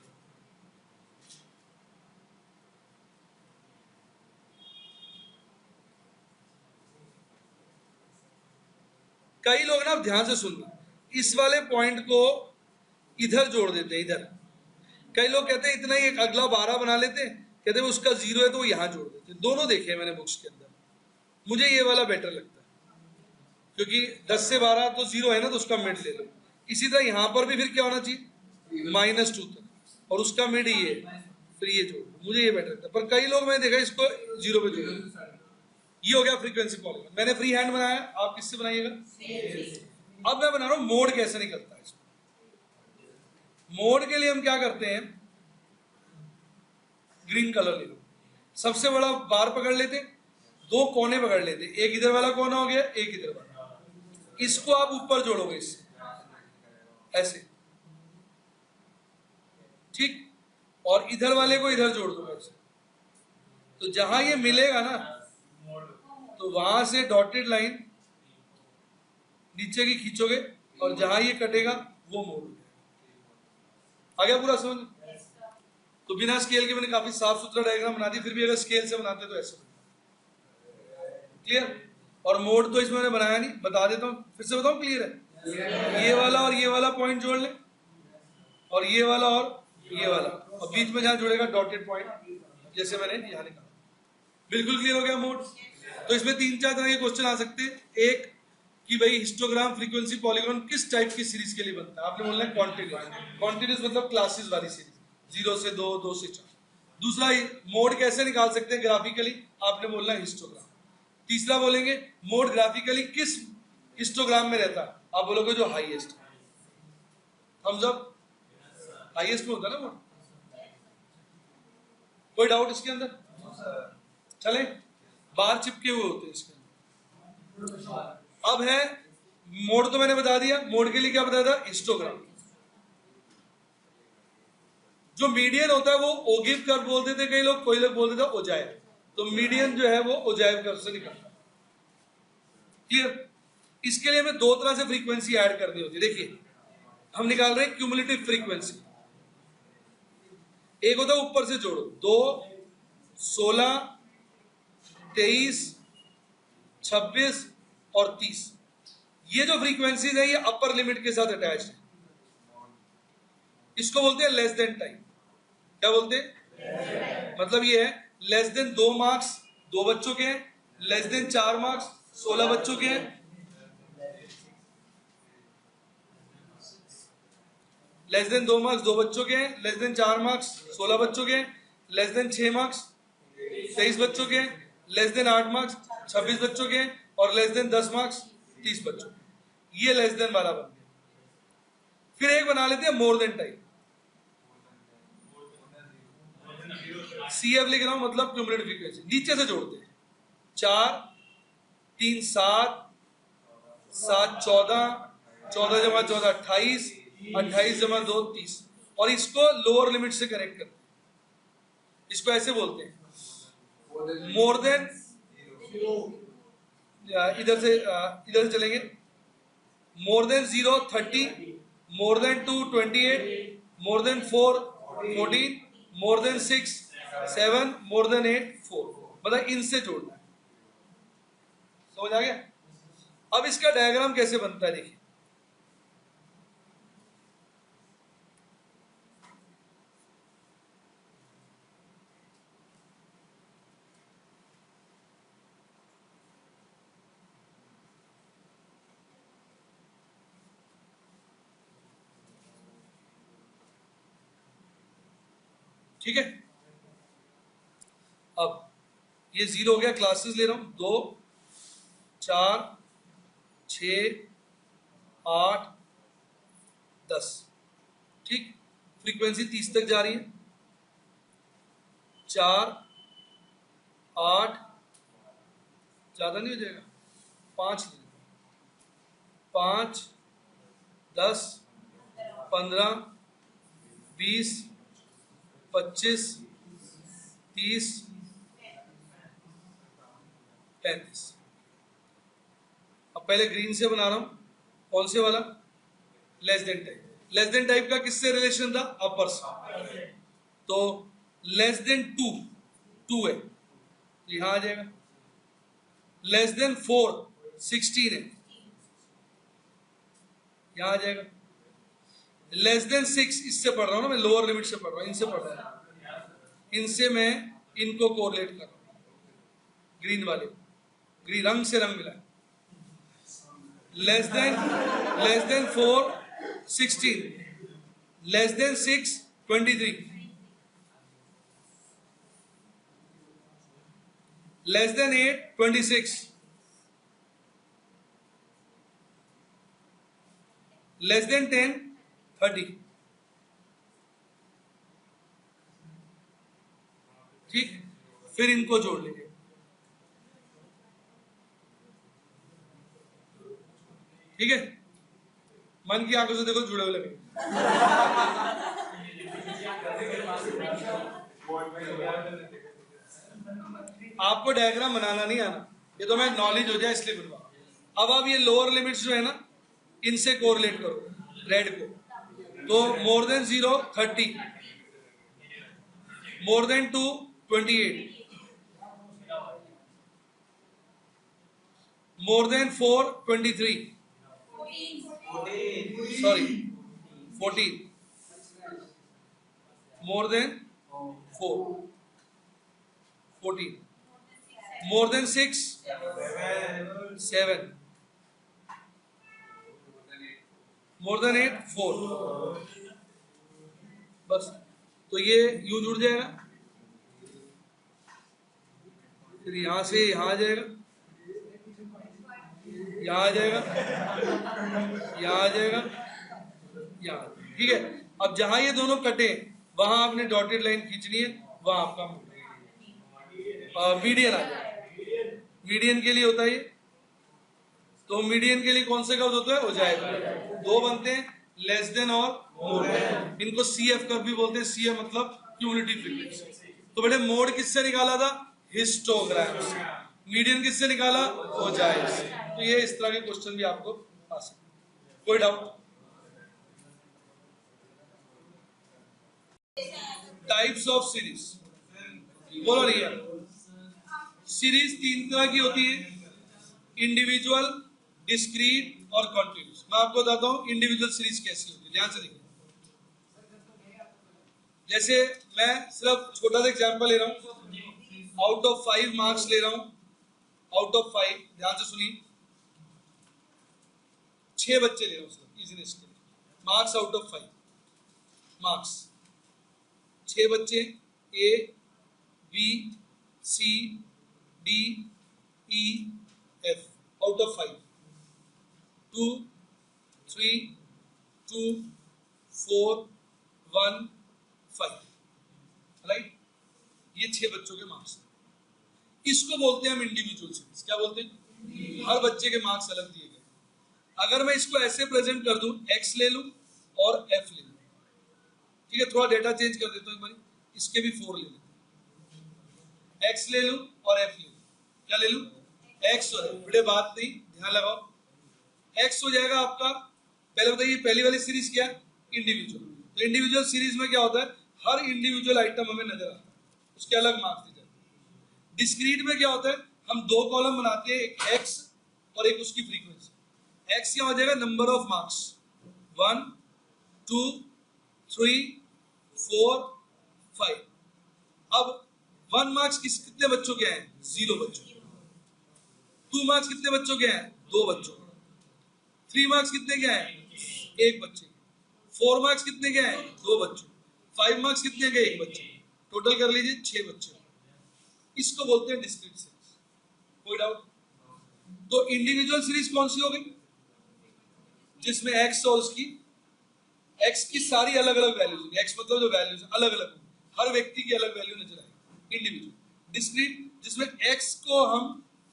कई लोग ना ध्यान से सुनना, इस वाले पॉइंट को इधर जोड़ देते हैं, इधर। कई लोग कहते हैं इतना ही, एक अगला 12 बना लेते हैं, कहते हैं उसका 0 है तो वो यहां जोड़ देते हैं। दोनों देखे मैंने बुक्स के अंदर, मुझे ये वाला बेटर लगता है, क्योंकि 10 से 12 तो 0 है ना, तो उसका मिड ले लो। इसी तरह यहां पर भी फिर क्या होना चाहिए? -2 तक, और उसका मिड ये, फिर ये जोड़। मुझे ये बेटर लगता है, पर कई लोग मैंने देखा इसको 0 पे जोड़। ये हो गया फ्रीक्वेंसी पॉलीगॉन। मैंने फ्री हैंड बनाया, आप किससे बनाइएगा? अब मैं बना रहा हूं मोड कैसे निकलता है। मोड के लिए हम क्या करते हैं, ग्रीन कलर ले लो, सबसे बड़ा बार पकड़ लेते, 2 कोने पकड़ लेते, एक इधर वाला कोना हो गया, एक इधर वाला। इसको आप ऊपर जोड़ोगे इससे, ऐसे, ठीक, और इधर वाले को इधर जोड़ दो ऐसे। तो जहां ये मिलेगा ना, तो वहां से डॉटेड लाइन नीचे की खींचोगे, और जहां ये कटेगा वो मोड हो जाएगा। आ गया पूरा समझ? तो बिना स्केल के मैंने काफी साफ सुथरा डायग्राम बना दी, फिर भी अगर स्केल से बनाते तो ऐसे। क्लियर? और मोड तो इसमें मैंने बनाया नहीं, बता देता हूं, फिर से बताऊं, क्लियर है? ये वाला और ये वाला पॉइंट जोड़ ले, और ये वाला और ये वाला, और बीच में जहां जुड़ेगा डॉटेड पॉइंट, जैसे मैंने यहां लिखा। बिल्कुल क्लियर हो गया मोड? तो इसमें 3-4 तरह के क्वेश्चन आ सकते हैं। एक कि भाई हिस्टोग्राम फ्रीक्वेंसी पॉलीगॉन किस टाइप की सीरीज के लिए बनता है? आपने बोलना है कॉन्टिन्यूस। कॉन्टिन्यूस मतलब क्लासेस वाली सीरीज, 0 से 2, 2 से 4। दूसरा, मोड कैसे निकाल सकते हैं ग्राफिकली? आपने बोलना है हिस्टोग्राम। तीसरा बोलेंगे मोड ग्राफिकली किस हिस्टोग्राम में रहता है? आप बोलोगे जो हाईएस्ट। थम्स अप, हाईएस्ट में होता है ना मोड। कोई डाउट इसके अंदर? चले, बार चिपके हुए होते हैं इसके अंदर। अब है मोड, तो मैंने बता दिया। मोड के लिए क्या बताया था? हिस्टोग्राम। जो मीडियन होता है वो ओगिव कर्व बोलते थे कई लोग, कोई लोग बोलते थे ओजाइव। तो मीडियन जो है वो ओजाइव कर्व से निकलता है। क्लियर? इसके लिए हमें 2 तरह से फ्रीक्वेंसी ऐड करनी होती है। देखिए, हम निकाल रहे हैं क्यूमुलेटिव फ्रीक्वेंसी। एक होता है ऊपर से जोड़ो, 2, 16, 23, 26 और 30। ये जो फ्रीक्वेंसीज है ये अपर लिमिट के साथ अटैच है, इसको बोलते हैं लेस देन टाइप। क्या बोलते हैं? मतलब ये है लेस देन 2 मार्क्स 2 बच्चों के हैं, लेस देन 4 मार्क्स 16 बच्चों के हैं, लेस देन 2 मार्क्स 2 बच्चों के हैं, लेस देन 4 मार्क्स 16 बच्चों के हैं, लेस देन 6 मार्क्स 23 बच्चों के हैं, लेस देन 8 मार्क्स 26 बच्चों के हैं, और लेस देन 10 मार्क्स 30 बच्चों के। ये लेस देन वाला बन गया। फिर एक बना लेते हैं मोर देन टाइप। CF लिख रहा हूं, मतलब क्यूमुलेटिव फ्रीक्वेंसी, नीचे से जोड़ते हैं। 4 3 7 7 14 14 जमा 14 28 28 जमा 2 30, और इसको लोअर लिमिट से करेक्ट करते हैं। इसको ऐसे बोलते हैं मोर देन, इधर से चलेंगे। More than 0 30, more than 2 28, more than 4 14, more than 6 7, more than 8 4, मतलब इनसे जोड़ना है। समझ आ गया? अब इसका डायग्राम कैसे बनता है देखिए। ठीक है, अब ये 0 हो गया, क्लासेस ले रहा हूं 2 4 6 8 10, ठीक। फ्रीक्वेंसी 30 तक जा रही है। 4 8, ज्यादा नहीं हो जाएगा, 5 5 10 15 20 25 30 35। अब पहले ग्रीन से बना रहा हूं, कौन से वाला? Less than type. Less than type का किससे रिलेशन था? अपर से। तो लेस देन 2 है, तो यहां आ जाएगा। लेस देन 4 16 है, यहां आ जाएगा। लेस देन 6, इससे पढ़ रहा हूं ना मैं, लोअर लिमिट से पढ़ रहा हूं, इनसे पढ़ रहा हूं, इनसे मैं इनको कोरिलेट कर रहा हूं। ग्रीन वाले, ग्रीन रंग से रंग मिला। Less than 4 16, less than 6 23, less than 8 26, less than 10 30, ठीक। फिर इनको जोड़ लेंगे। ठीक है, मन की आंखों से देखो, जुड़े हुए लगे। आपको डायग्राम बनाना नहीं आना, ये तो मैं नॉलेज हो जाए इसलिए बनवा। अब आप ये लोअर लिमिट्स जो है ना, इनसे कोरिलेट करो रेड को। तो more than 0 30, more than 2 28, more than 4 23, sorry 14, more than 4 14, more than 6 7, more than 8 4। बस, तो ये यूं जुड़ जाएगा। फिर यहां से यहां आ जाएगा, यहां आ जाएगा, यहां आ जाएगा, यहां। ठीक है, अब जहां ये दोनों कटे वहां आपने डॉटेड लाइन खींचनी है, वहां आपका मीडियन आ जाएगा। मीडियन के लिए होता है ये, तो मीडियन के लिए कौन से कर्व होता है? हो जाएगा, 2 बनते हैं, लेस देन और मोर देन। इनको CF कर्व भी बोलते हैं। CF मतलब क्यूमुलेटिव फ्रीक्वेंसी। तो बेटे मोड किससे निकाला था? हिस्टोग्राम से। मीडियन किससे निकाला? ओजाइव से। तो ये इस तरह के क्वेश्चन भी आपको आ सकते। कोई डाउट? टाइप्स ऑफ सीरीज, बोलो रिया। सीरीज 3 तरह की होती है, इंडिविजुअल, डिस्क्रीट और कॉन्टिन्यूस। मैं आपको बताता हूँ इंडिविजुअल सीरीज कैसी होती है, ध्यान से देखिए। जैसे मैं सिर्फ छोटा सा एग्जांपल ले रहा हूँ, आउट ऑफ 5 मार्क्स ले रहा हूँ, आउट ऑफ 5, ध्यान से सुनिए, 6 बच्चे ले रहा हूँ सिर्फ इजीनेस के लिए, मार्क्स आउट ऑफ 5 मार्क्स, 6 बच्चे, A B C D E F, out of 5, 2 3 2 4 1 5, right. ये 6 बच्चों के मार्क्स, इसको बोलते हैं हम इंडिविजुअल सीरीज। क्या बोलते हैं? हर बच्चे के मार्क्स अलग दिए गए। अगर मैं इसको ऐसे प्रेजेंट कर दूं, x ले लूं और f ले लूं, ठीक है, थोड़ा डेटा चेंज कर देता हूं एक बार, इसके भी 4 ले लूं, x ले लूं और f ले लूं, क्या ले लूं? x और f, बड़े बात नहीं, ध्यान लगाओ, x हो जाएगा आपका, पहले बताइए पहली वाली सीरीज क्या? इंडिविजुअल। तो इंडिविजुअल सीरीज में क्या होता है, हर इंडिविजुअल आइटम हमें नजर आता है, उसके अलग मार्क्स दिए जाते हैं। डिस्क्रीट में क्या होता है, हम 2 कॉलम बनाते हैं, एक x और एक उसकी फ्रीक्वेंसी। x क्या हो जाएगा? Number of marks, 1 2 3 4 5। अब 1 मार्क्स कितने बच्चों के हैं? 0 बच्चों। 2 मार्क्स कितने बच्चों के हैं? 2 बच्चों। 3 मार्क्स कितने के हैं? 1 बच्चे। 4 मार्क्स कितने के हैं? 2 बच्चों। 5 मार्क्स कितने के? 1 बच्चे। टोटल कर लीजिए 6 बच्चे। इसको बोलते हैं डिस्क्रीट सीरीज। कोई डाउट? तो इंडिविजुअल सीरीज कौन सी हो गई? जिसमें x और उसकी x की सारी अलग अलग वैल्यूज होंगी, x मतलब जो वैल्यूज अलग अलग होंगी, हर व्यक्ति की अलग वैल्यू नजर आएगी। इंडिविजुअल। डिस्क्रीट जिसमें x को हम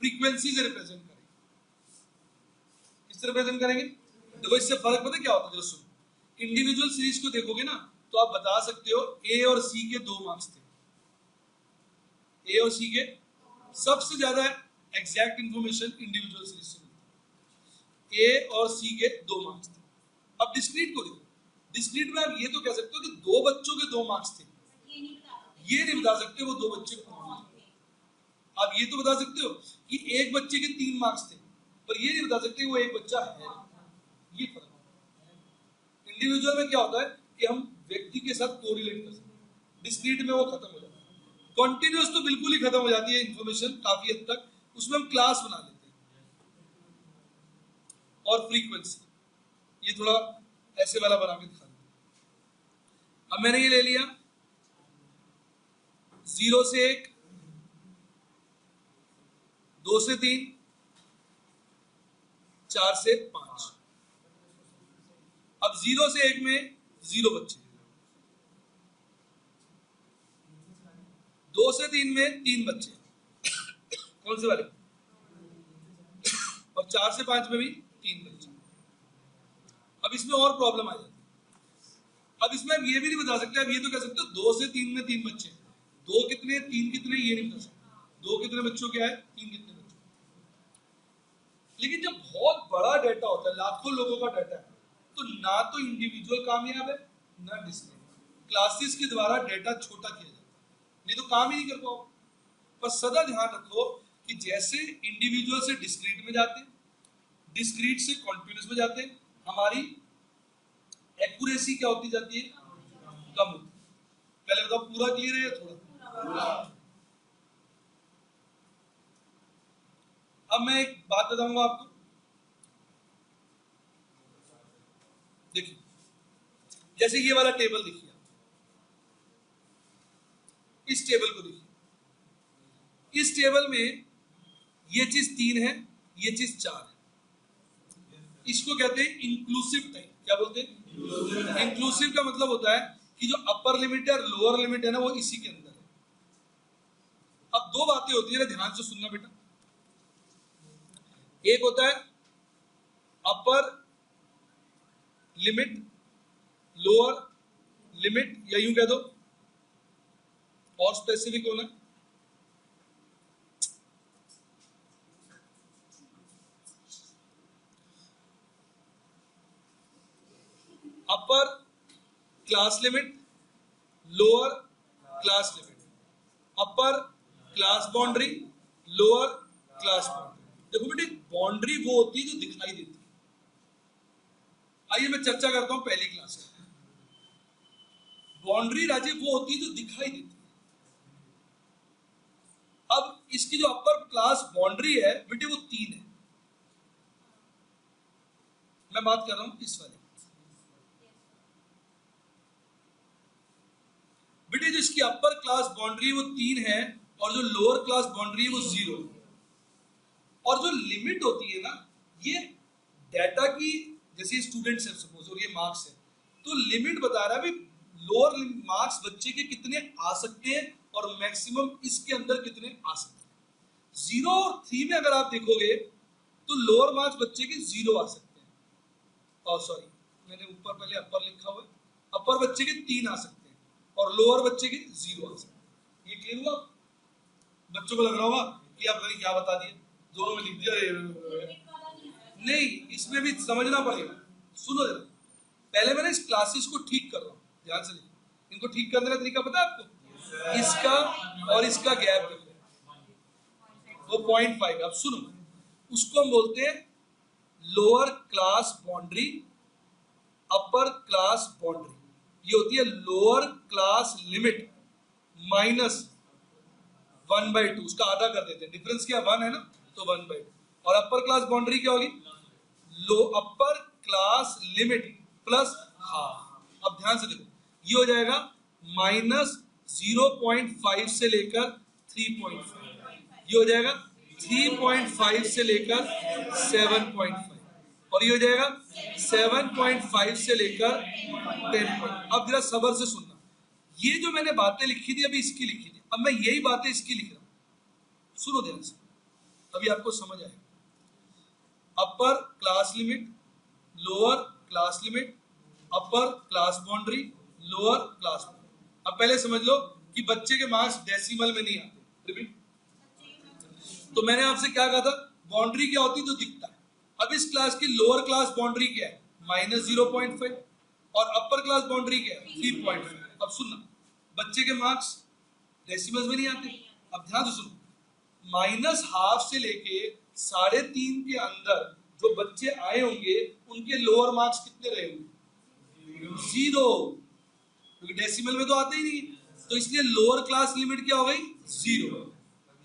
फ्रीक्वेंसी से रिप्रेजेंट करेंगे। किससे रिप्रेजेंट करेंगे? देखो इससे फर्क पता क्या होता है, जरा सुनो। इंडिविजुअल सीरीज को देखोगे ना तो आप बता सकते हो a और c के 2 मार्क्स थे, a और c के सबसे ज्यादा एग्जैक्ट इंफॉर्मेशन इंडिविजुअल सीरीज से मिलती है, a और c के 2 मार्क्स थे। अब डिस्क्रीट को देखो, डिस्क्रीट में आप ये तो कह सकते हो कि 2 बच्चों के 2 मार्क्स थे, ये नहीं बता सकते वो 2 बच्चे कौन थे। आप ये तो बता सकते हो कि एक बच्चे के 3 मार्क्स थे, पर ये नहीं बता सकते वो एक बच्चा है। ये फर्क है। इंडिविजुअल में क्या होता है कि हम व्यक्ति के साथ कोरिलेट कर सकते हैं, डिस्क्रीट में वो खत्म हो जाता है। कॉन्टिन्यूअस तो बिल्कुल ही खत्म हो जाती है इंफॉर्मेशन काफी हद तक, उसमें हम क्लास बना लेते हैं। और फ्रीक्वेंसी ये थोड़ा ऐसे वाला बना के दिखा दूं। अब मैंने ये ले लिया 0 से 1, 2 से 3, 4 से 5। अब 0 से 1 में 0 बच्चे, 2 से 3 में 3 बच्चे, कौन से वाले? और 4 से 5 में भी 3 बच्चे। अब इसमें और प्रॉब्लम आ जाती है। अब इसमें आप ये भी नहीं बता सकते, आप ये तो कह सकते हो 2 से 3 में 3 बच्चे, 2 कितने 3 कितने ये नहीं बता सकते। 2 कितने बच्चों के है, 3 कितने बच्चों। लेकिन जब बहुत बड़ा डाटा होता है, लाखों लोगों का डाटा है, तो ना तो इंडिविजुअल कामयाब है ना डिस्क्रीट। क्लासेस के द्वारा डाटा छोटा किया जाता है, नहीं तो काम ही नहीं कर पाओ। पर सदा ध्यान रखो कि जैसे इंडिविजुअल से डिस्क्रीट में जाते हैं, डिस्क्रीट से कॉन्टिन्यूअस में जाते हैं, हमारी एक्यूरेसी क्या होती जाती है? कम होती है। पहले बताओ पूरा क्लियर है या थोड़ा? अब मैं एक बात बताऊंगा आपको, देखिए जैसे ये वाला टेबल देखिए, इस टेबल को देखिए, इस टेबल में ये चीज 3 है, ये चीज 4 है। इसको कहते हैं इंक्लूसिव टाइप। क्या बोलते हैं? इंक्लूसिव का मतलब होता है कि जो अपर लिमिट है और लोअर लिमिट है ना, वो इसी के अंदर है। अब 2 बातें होती है ना, ध्यान से सुनना बेटा। एक होता है अपर लिमिट, लोअर लिमिट, या यूं कह दो और स्पेसिफिक होना, अपर class limit, lower class limit, upper class boundary, lower class boundary. देखो बेटे बाउंड्री वो होती है जो दिखाई देती है, आइए मैं चर्चा करता हूं पहली क्लास की। बाउंड्री राजीव वो होती है जो दिखाई देती है। अब इसकी जो अपर क्लास बाउंड्री है बेटे वो 3 है। मैं बात कर रहा हूं इस वाले बेटे, जो इसकी अपर क्लास बाउंड्री वो 3 है और जो लोअर क्लास बाउंड्री है वो 0 है। और जो लिमिट होती है ना, ये डेटा की, जैसे स्टूडेंट है सपोज और ये मार्क्स है, तो लिमिट बता रहा है भाई लोअर मार्क्स बच्चे के कितने आ सकते हैं और मैक्सिमम इसके अंदर कितने आ सकते हैं। 0 और 3 में अगर आप देखोगे तो लोअर मार्क्स बच्चे के 0 आ सकते हैं, और सॉरी मैंने ऊपर पहले अपर लिखा हुआ है, अपर बच्चे के 3 आ सकते हैं और लोअर बच्चे के 0 आ सकते हैं। ये क्लियर हुआ? बच्चों को लग रहा होगा कि आप क्या बता दिए, दोनों में लिख दिया। नहीं, इसमें भी समझना पड़ेगा। सुनो जरा, पहले मैंने इस क्लासेस को ठीक कर रहा हूं, ध्यान से देखो। इनको ठीक करने का तरीका पता है आपको? इसका और इसका गैप देखो, वो 0.5। अब सुनो, उसको हम बोलते हैं lower class boundary, upper class boundary. ये होती है लोअर क्लास लिमिट माइनस 1/2, उसका आधा कर देते हैं, डिफरेंस क्या 1 है ना, तो 1/2। और अपर क्लास बाउंड्री क्या होगी? लो upper class limit plus half. अब ध्यान से देखो, ये हो जाएगा माइनस 0.5 से लेकर 3.5, ये हो जाएगा 3.5 से लेकर 7.5, और ये हो जाएगा 7.5 से लेकर 10. अब जरा सब्र से सुनना, ये जो मैंने बातें लिखी थी अभी इसकी लिखी थी, अब मैं यही बातें इसकी लिख रहा हूं। सुनो ध्यान से, अभी आपको समझ आएगा। अपर class limit, lower class limit, upper class boundary, lower class boundary. अब पहले समझ लो कि बच्चे के मार्क्स डेसिमल में नहीं आते। रिपीट, तो मैंने आपसे क्या कहा था, बाउंड्री क्या होती है जो दिखता है। अब इस क्लास की लोअर क्लास बाउंड्री क्या है? माइनस 0.5, और अपर क्लास बाउंड्री क्या है? 3.5। अब सुनना, बच्चे के मार्क्स डेसिमल्स में नहीं आते। अब ध्यान से सुनो, माइनस हाफ से लेके 3.5 के अंदर जो बच्चे आए होंगे उनके लोअर मार्क्स कितने रहे होंगे? 0, क्योंकि डेसिमल में तो आते ही नहीं, तो इसलिए लोअर क्लास लिमिट क्या हो गई? 0।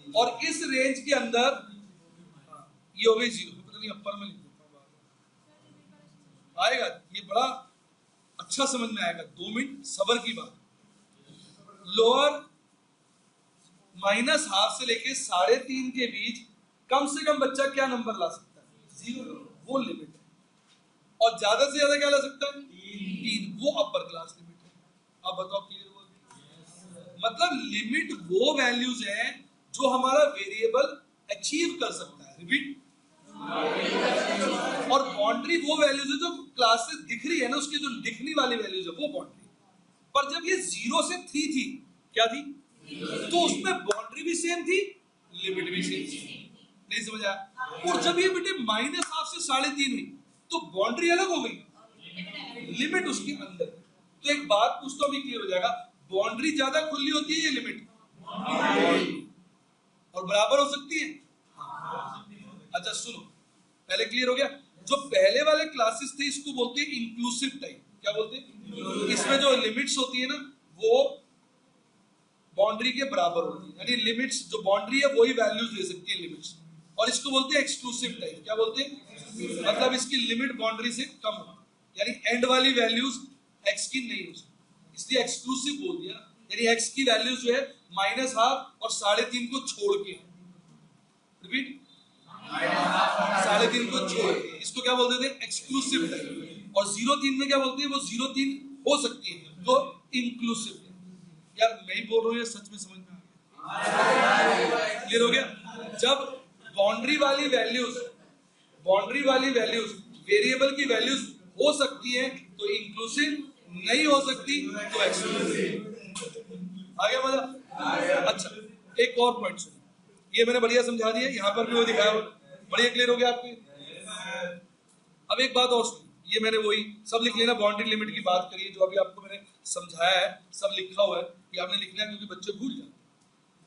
और इस रेंज के अंदर ये हो गई 0। पता नहीं अपर में लिख देता हूं, आएगा ये बड़ा अच्छा समझ में आएगा। 2 मिनट सब्र की बात। लोअर माइनस हाफ से लेके 3.5 के बीच कम से कम बच्चा क्या नंबर ला सकता है? 0, वो लिमिट है। और ज्यादा से ज्यादा क्या ला सकता है? 3, वो अपर क्लास लिमिट है। अब बताओ क्लियर हुआ? मतलब लिमिट वो वैल्यूज हैं जो हमारा वेरिएबल अचीव कर सकता है। रिपीट, और बाउंड्री वो वैल्यूज है जो क्लास से दिख रही है ना, उसकी जो दिखने वाली वैल्यूज है वो बाउंड्री। पर जब ये 0 से 3 थी, क्या थी? तो उसमें बाउंड्री भी सेम थी, लिमिट भी सेम थी। नहीं समझ आया? और जब ये बेटे माइनस हाफ से 3.5 हुई तो बाउंड्री अलग हो गई, लिमिट उसके अंदर। तो एक बात पूछता हूं, अभी क्लियर हो जाएगा, बाउंड्री ज्यादा खुली होती है या लिमिट? और बराबर हो सकती है? अच्छा सुनो, पहले क्लियर हो गया। जो पहले वाले क्लासेस थे इसको बोलते हैं इंक्लूसिव टाइप। क्या बोलते हैं? इसमें जो लिमिट्स होती है ना वो बाउंड्री के बराबर होती है, यानी लिमिट्स जो बाउंड्री है वही वैल्यूज ले सकती है लिमिट्स। और इसको बोलते हैं एक्सक्लूसिव टाइप। क्या बोलते हैं? मतलब इसकी लिमिट बाउंड्री से कम हो, यानी एंड वाली वैल्यूज एक्स की नहीं हो सकती, इसलिए एक्सक्लूसिव बोल दिया। यानी एक्स की वैल्यूज जो है माइनस हाफ और 3.5 को छोड़ के, रिपीट, 3.5 को छोड़ के, इसको क्या बोलते थे? Exclusive type. और 0.3 में क्या बोलते हैं? वो 0.3 हो सकती है तो इंक्लूसिव। यार मैं ही बोल रहा हूँ, ये सच में समझ में आ गया? क्लियर हो गया? जब बाउंड्री वाली वैल्यूज वेरिएबल की वैल्यूज हो सकती है तो इंक्लूसिव, नहीं हो सकती तो एक्सक्लूसिव। आ गया मजा? अच्छा, एक और पॉइंट सुनिए, ये मैंने बढ़िया समझा दिया, यहाँ पर भी वो दिखाया, बढ़िया क्लियर हो गया आपको। अब एक बात और सुनिए, ये मैंने वही सब लिख लेना, बाउंड्री लिमिट की बात करिए, जो अभी आपको मैंने समझाया है सब लिखा हुआ है, ये आपने लिखना है क्योंकि बच्चे भूल जाते।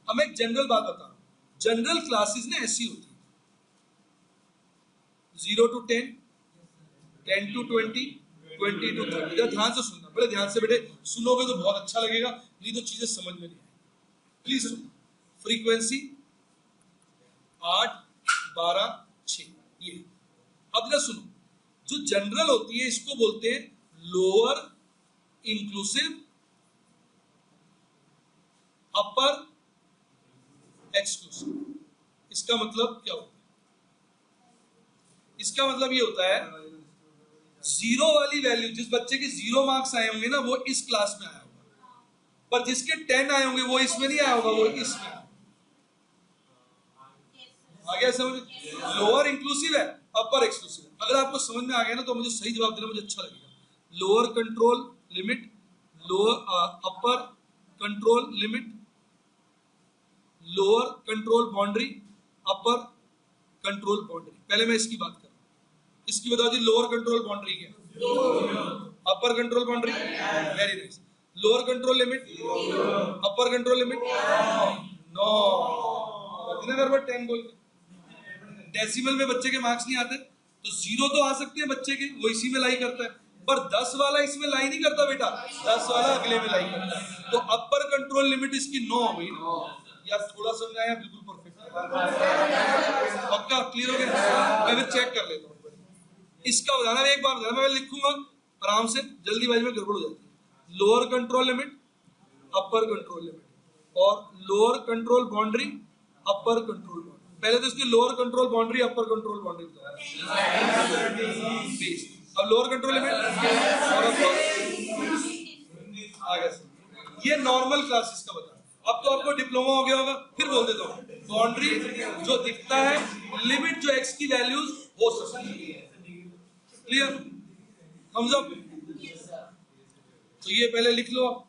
अब मैं एक जनरल बात बता रहा हूं, जनरल क्लासेस ना ऐसी होती है 0 to 10, 10 to 20, 20 to 30। ध्यान से सुनना, बड़े ध्यान से बेटे, सुनोगे तो बहुत अच्छा लगेगा, नहीं तो चीजें समझ में नहीं आएगी। प्लीज सुनो। फ्रीक्वेंसी 8, 12, 6 ये। अब जरा सुनो, जो जनरल होती है इसको बोलते हैं लोअर इंक्लूसिव, अपर एक्सक्लूसिव। इसका मतलब क्या होता है? इसका मतलब ये होता है जीरो वाली वैल्यू, जिस बच्चे के 0 मार्क्स आए होंगे ना वो इस क्लास में आया होगा, पर जिसके 10 आए होंगे वो इसमें नहीं आया होगा, वो इसमें आया। आ गया समझ? लोअर इंक्लूसिव है, अपर एक्सक्लूसिव है। अगर आपको समझ में आ गया ना तो मुझे सही जवाब देना, मुझे अच्छा लगेगा। Lower control limit, lower upper control limit, lower control boundary, upper control boundary. पहले मैं इसकी बात कर रहा हूं, इसकी बताओ जी। लोअर कंट्रोल बाउंड्री क्या है? Upper control boundary, very nice. Lower control limit, upper control limit, no. 10 बोल के डेसिमल में बच्चे के मार्क्स नहीं आते, तो 0 तो आ सकते हैं बच्चे के, वो इसी में लाई करता है, पर 10 वाला इसमें लाई नहीं करता बेटा, 10 वाला अगले में लाई करता है। तो अपर कंट्रोल लिमिट इसकी 9 हो गई ना, या थोड़ा समझाया? बिल्कुल परफेक्ट, पक्का क्लियर हो गया? मैं फिर चेक कर लेता हूँ। इसका बताना, एक बार बताना, मैं लिखूंगा आराम से, जल्दीबाजी में गड़बड़ हो जाती है। Lower control limit, upper control limit, और lower control boundary, upper control boundary. पहले तो इसकी lower control boundary, upper control boundary बताओ। अब लोअर कंट्रोल लिमिट और अपर, आगे ये नॉर्मल क्लासेस का बता। अब तो आपको डिप्लोमा हो गया होगा, फिर बोल देता हूँ। बाउंड्री जो दिखता है, लिमिट जो एक्स की वैल्यूज हो सकती है। क्लियर? Thumbs up. तो ये पहले लिख लो आप।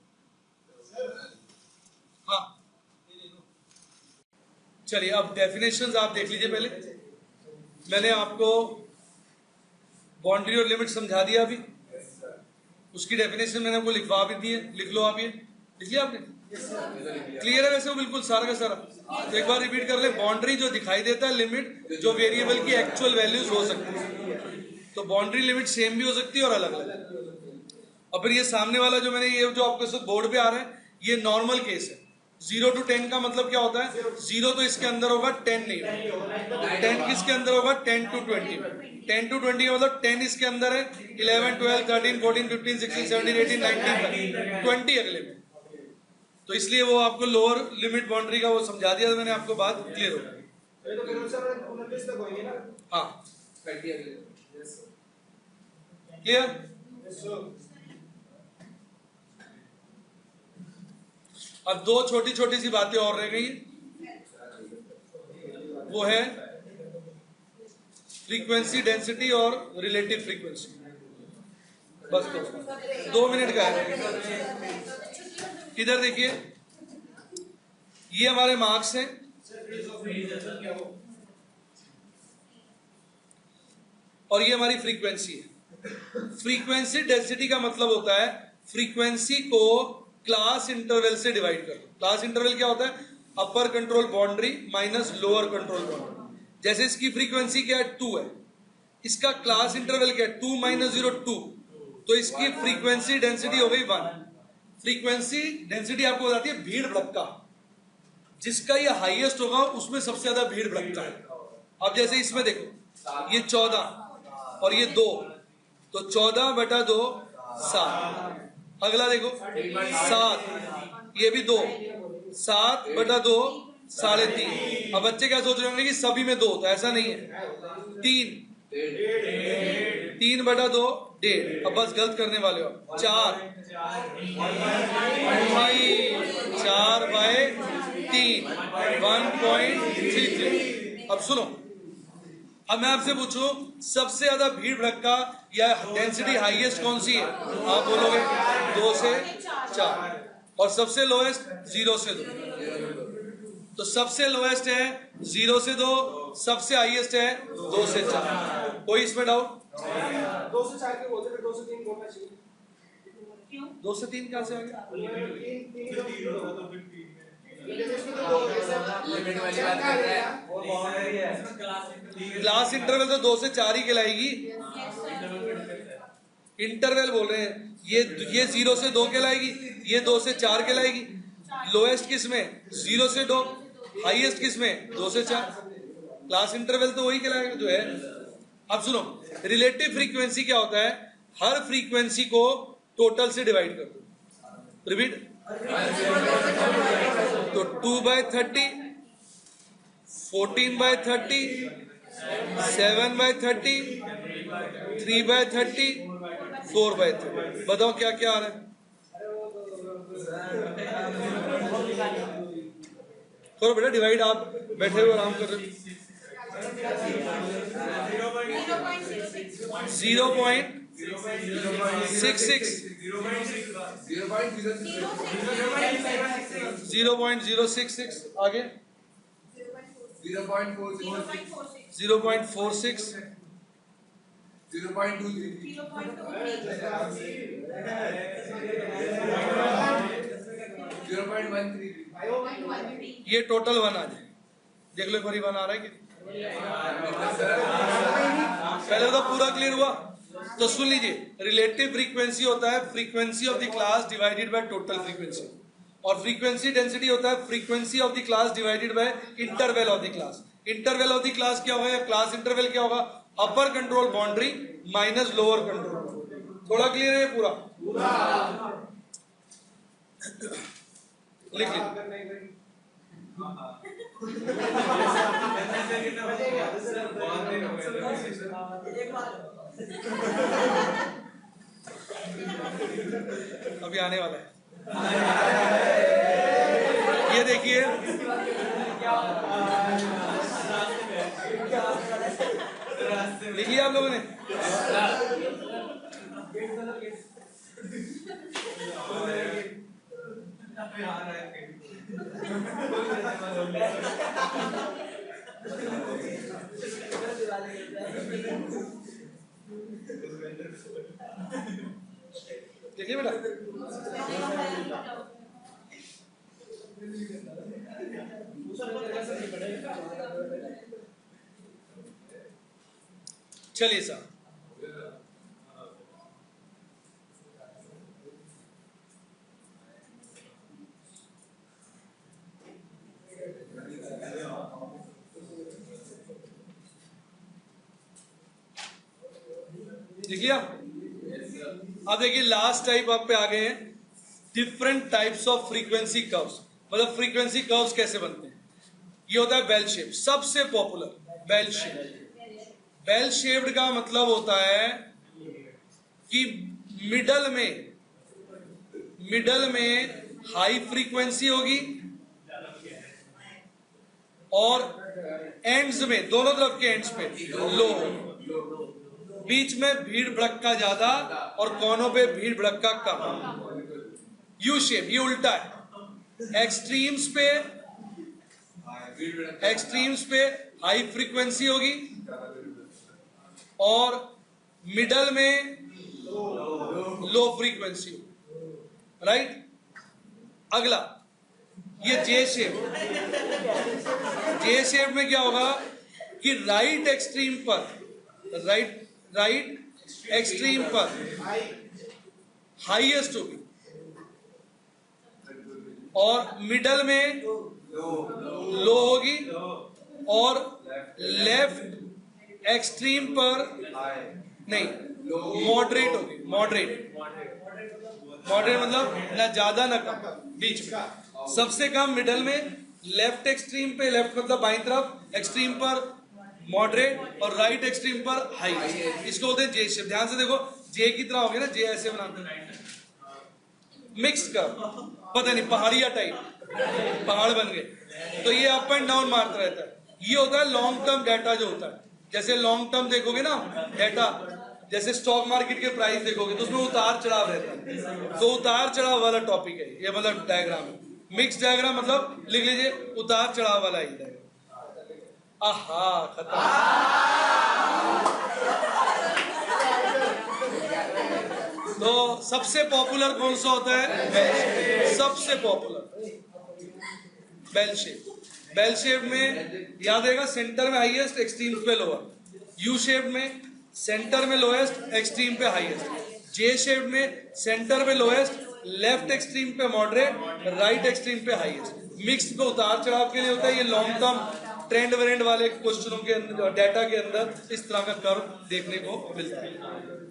हाँ चलिए, अब डेफिनेशंस आप देख लीजिए। पहले मैंने आपको बाउंड्री और लिमिट समझा दिया, अभी उसकी डेफिनेशन मैंने आपको लिखवा भी दी है, लिख लो आप। ये लिख लिया आपने? क्लियर है वैसे वो बिल्कुल सारा का सारा? तो एक बार रिपीट कर ले। बाउंड्री जो दिखाई देता है, लिमिट जो वेरिएबल की एक्चुअल वैल्यूज हो सकती है। तो बाउंड्री लिमिट सेम भी हो सकती है और अलग अलग। और फिर ये सामने वाला जो मैंने, ये जो आपके साथ बोर्ड पे आ रहा है, ये नॉर्मल केस है। 0 to 10 का मतलब क्या होता है? 0 तो इसके अंदर होगा, 10 नहीं होगा। 10 किसके अंदर होगा? 10 to 20। 10 to 20 का मतलब 10 इसके अंदर है, 11, 12, 13, 14, 15, 16, 17, 18, 19, 20 अगले में। तो इसलिए वो आपको लोअर लिमिट बाउंड्री का वो समझा दिया, मैंने आपको बात क्लियर हो गई। हाँ क्लियर? अब दो छोटी छोटी सी बातें और रह गई, वो है फ्रीक्वेंसी डेंसिटी और रिलेटिव फ्रीक्वेंसी। बस 2 मिनट का है। इधर देखिए, ये हमारे मार्क्स हैं, और ये हमारी फ्रीक्वेंसी है। फ्रीक्वेंसी डेंसिटी का मतलब होता है फ्रीक्वेंसी को क्लास इंटरवल से डिवाइड कर दो। क्लास इंटरवल क्या होता है? Upper control boundary minus lower control boundary. जैसे इसकी फ्रीक्वेंसी क्या है? 2 है, इसका क्लास इंटरवल क्या है? 2 - 0 2, तो इसकी फ्रीक्वेंसी डेंसिटी हो गई 1। फ्रीक्वेंसी डेंसिटी आपको बताती है भीड़ भड़का, जिसका ये हाईएस्ट होगा उसमें सबसे ज्यादा भीड़ भड़कता है। अब जैसे इसमें देखो, ये 14 और ये 2, तो 14/2 7। अगला देखो 7, ये भी 2, 7/2 3.5। अब बच्चे क्या सोच रहे होंगे कि सभी में 2, तो ऐसा नहीं है। 3, 3/2 1.5। अब बस गलत करने वाले हो। 4, 4/3 1.33। अब सुनो, अब मैं आपसे पूछूं सबसे ज्यादा भीड़ भड़का या डेंसिटी हाईएस्ट कौन सी है? आप बोलोगे 2 से 4, और सबसे लोएस्ट 0 से 2। तो सबसे लोएस्ट है 0 से 2, सबसे हाईएस्ट है 2 से 4। कोई इसमें डाउट? 2 से 4 के बोलते थे, 2 से 3 बोलना चाहिए। 2 से 3 कहां से आ गया? क्लास इंटरवल तो 2 से 4 ही कहलाएगी। इंटरवल बोल रहे हैं, ये 0 से 2 कहलाएगी, ये 2 से 4 कहलाएगी। लोएस्ट किस में? 0 से 2। हाईएस्ट किस में? 2 से 4। क्लास इंटरवल तो वही कहलाएगा जो है। अब सुनो, रिलेटिव फ्रीक्वेंसी क्या होता है? हर फ्रीक्वेंसी को टोटल से डिवाइड कर दो। रिपीट। तो 2/30, 14/30, 7/30, 3/30, 4/30। बताओ क्या क्या आ रहा है? करो बेटा डिवाइड, आप बैठे हुए आराम कर रहे हो। 0.66, 0.066, आगे 0.46, 0.23, 0.13। ये टोटल 1 आ जाए। देख लो एक बार 1 आ रहा है कि पहले तो पूरा क्लियर हुआ? तो सुन लीजिए, रिलेटिव फ्रीक्वेंसी होता है frequency of the class divided by total frequency, और फ्रीक्वेंसी डेंसिटी होता है frequency of the class divided by interval of the class. Interval of the class क्या होगा, या क्लास इंटरवल क्या होगा? अपर control boundary minus lower control. थोड़ा clear है पूरा? लिख लीजिए। अभी आने वाला है, ये देखिए। लिख लिया आप लोगों ने? देखिए बेटा, चलिए साहब, देख लिया? अब देखिए लास्ट टाइप आप पे आ गए हैं, different types of frequency curves. मतलब फ्रीक्वेंसी कर्व्स कैसे बनते हैं? ये होता है बेल शेप, सबसे popular bell shape. Bell shaped का मतलब होता है कि मिडल में हाई फ्रीक्वेंसी होगी और एंड्स में, दोनों तरफ के एंड्स पे लो, बीच में भीड़ भड़क्का ज्यादा और कोनों पे भीड़ भड़क्का कम। यू शेप, ये उल्टा है। एक्सट्रीम्स पे हाई फ्रीक्वेंसी होगी और मिडल में लो फ्रीक्वेंसी होगी। राइट? अगला ये जे शेप। जे शेप में क्या होगा कि राइट एक्सट्रीम पर हाईएस्ट होगी और मिडल में लो होगी और लेफ्ट एक्सट्रीम पर नहीं, मॉडरेट होगी। मॉडरेट मतलब ना ज्यादा ना कम, बीच में। सबसे कम मिडल में, लेफ्ट एक्सट्रीम पे, लेफ्ट मतलब बाईं तरफ एक्सट्रीम पर मॉडरेट और राइट एक्सट्रीम पर हाई। इसको बोलते हैं जे शेप। ध्यान से देखो, जे की तरह हो गया ना, जे ऐसे बनाते हैं। मिक्स कर, पता नहीं पहाड़िया टाइप पहाड़ बन गए, तो ये अप एंड डाउन मारता रहता है। ये होता है लॉन्ग टर्म डाटा जो होता है। जैसे लॉन्ग टर्म देखोगे ना डाटा, जैसे स्टॉक मार्केट के प्राइस देखोगे तो उसमें उतार चढ़ाव रहता है, तो उतार चढ़ाव वाला टॉपिक है ये, मतलब डायग्राम है। मिक्स डायग्राम मतलब लिख लीजिए उतार चढ़ाव वाला ही डायग्राम। आहा, खत्म। तो सबसे पॉपुलर कौन सा होता है? Bell shape. सबसे popular bell shape. Bell shape में याद रहेगा, सेंटर में हाईएस्ट, एक्सट्रीम पे लोअर। यू शेप में सेंटर में लोएस्ट, एक्सट्रीम पे हाईएस्ट। जे शेप में सेंटर में लोएस्ट, लेफ्ट एक्सट्रीम पे मॉडरेट, राइट एक्सट्रीम पे हाईएस्ट। मिक्स पे उतार चढ़ाव के लिए होता है। ये लॉन्ग टर्म ट्रेंड वेरेंड वाले क्वेश्चनों के अंदर, डाटा के अंदर इस तरह का कर्व देखने को मिलता है।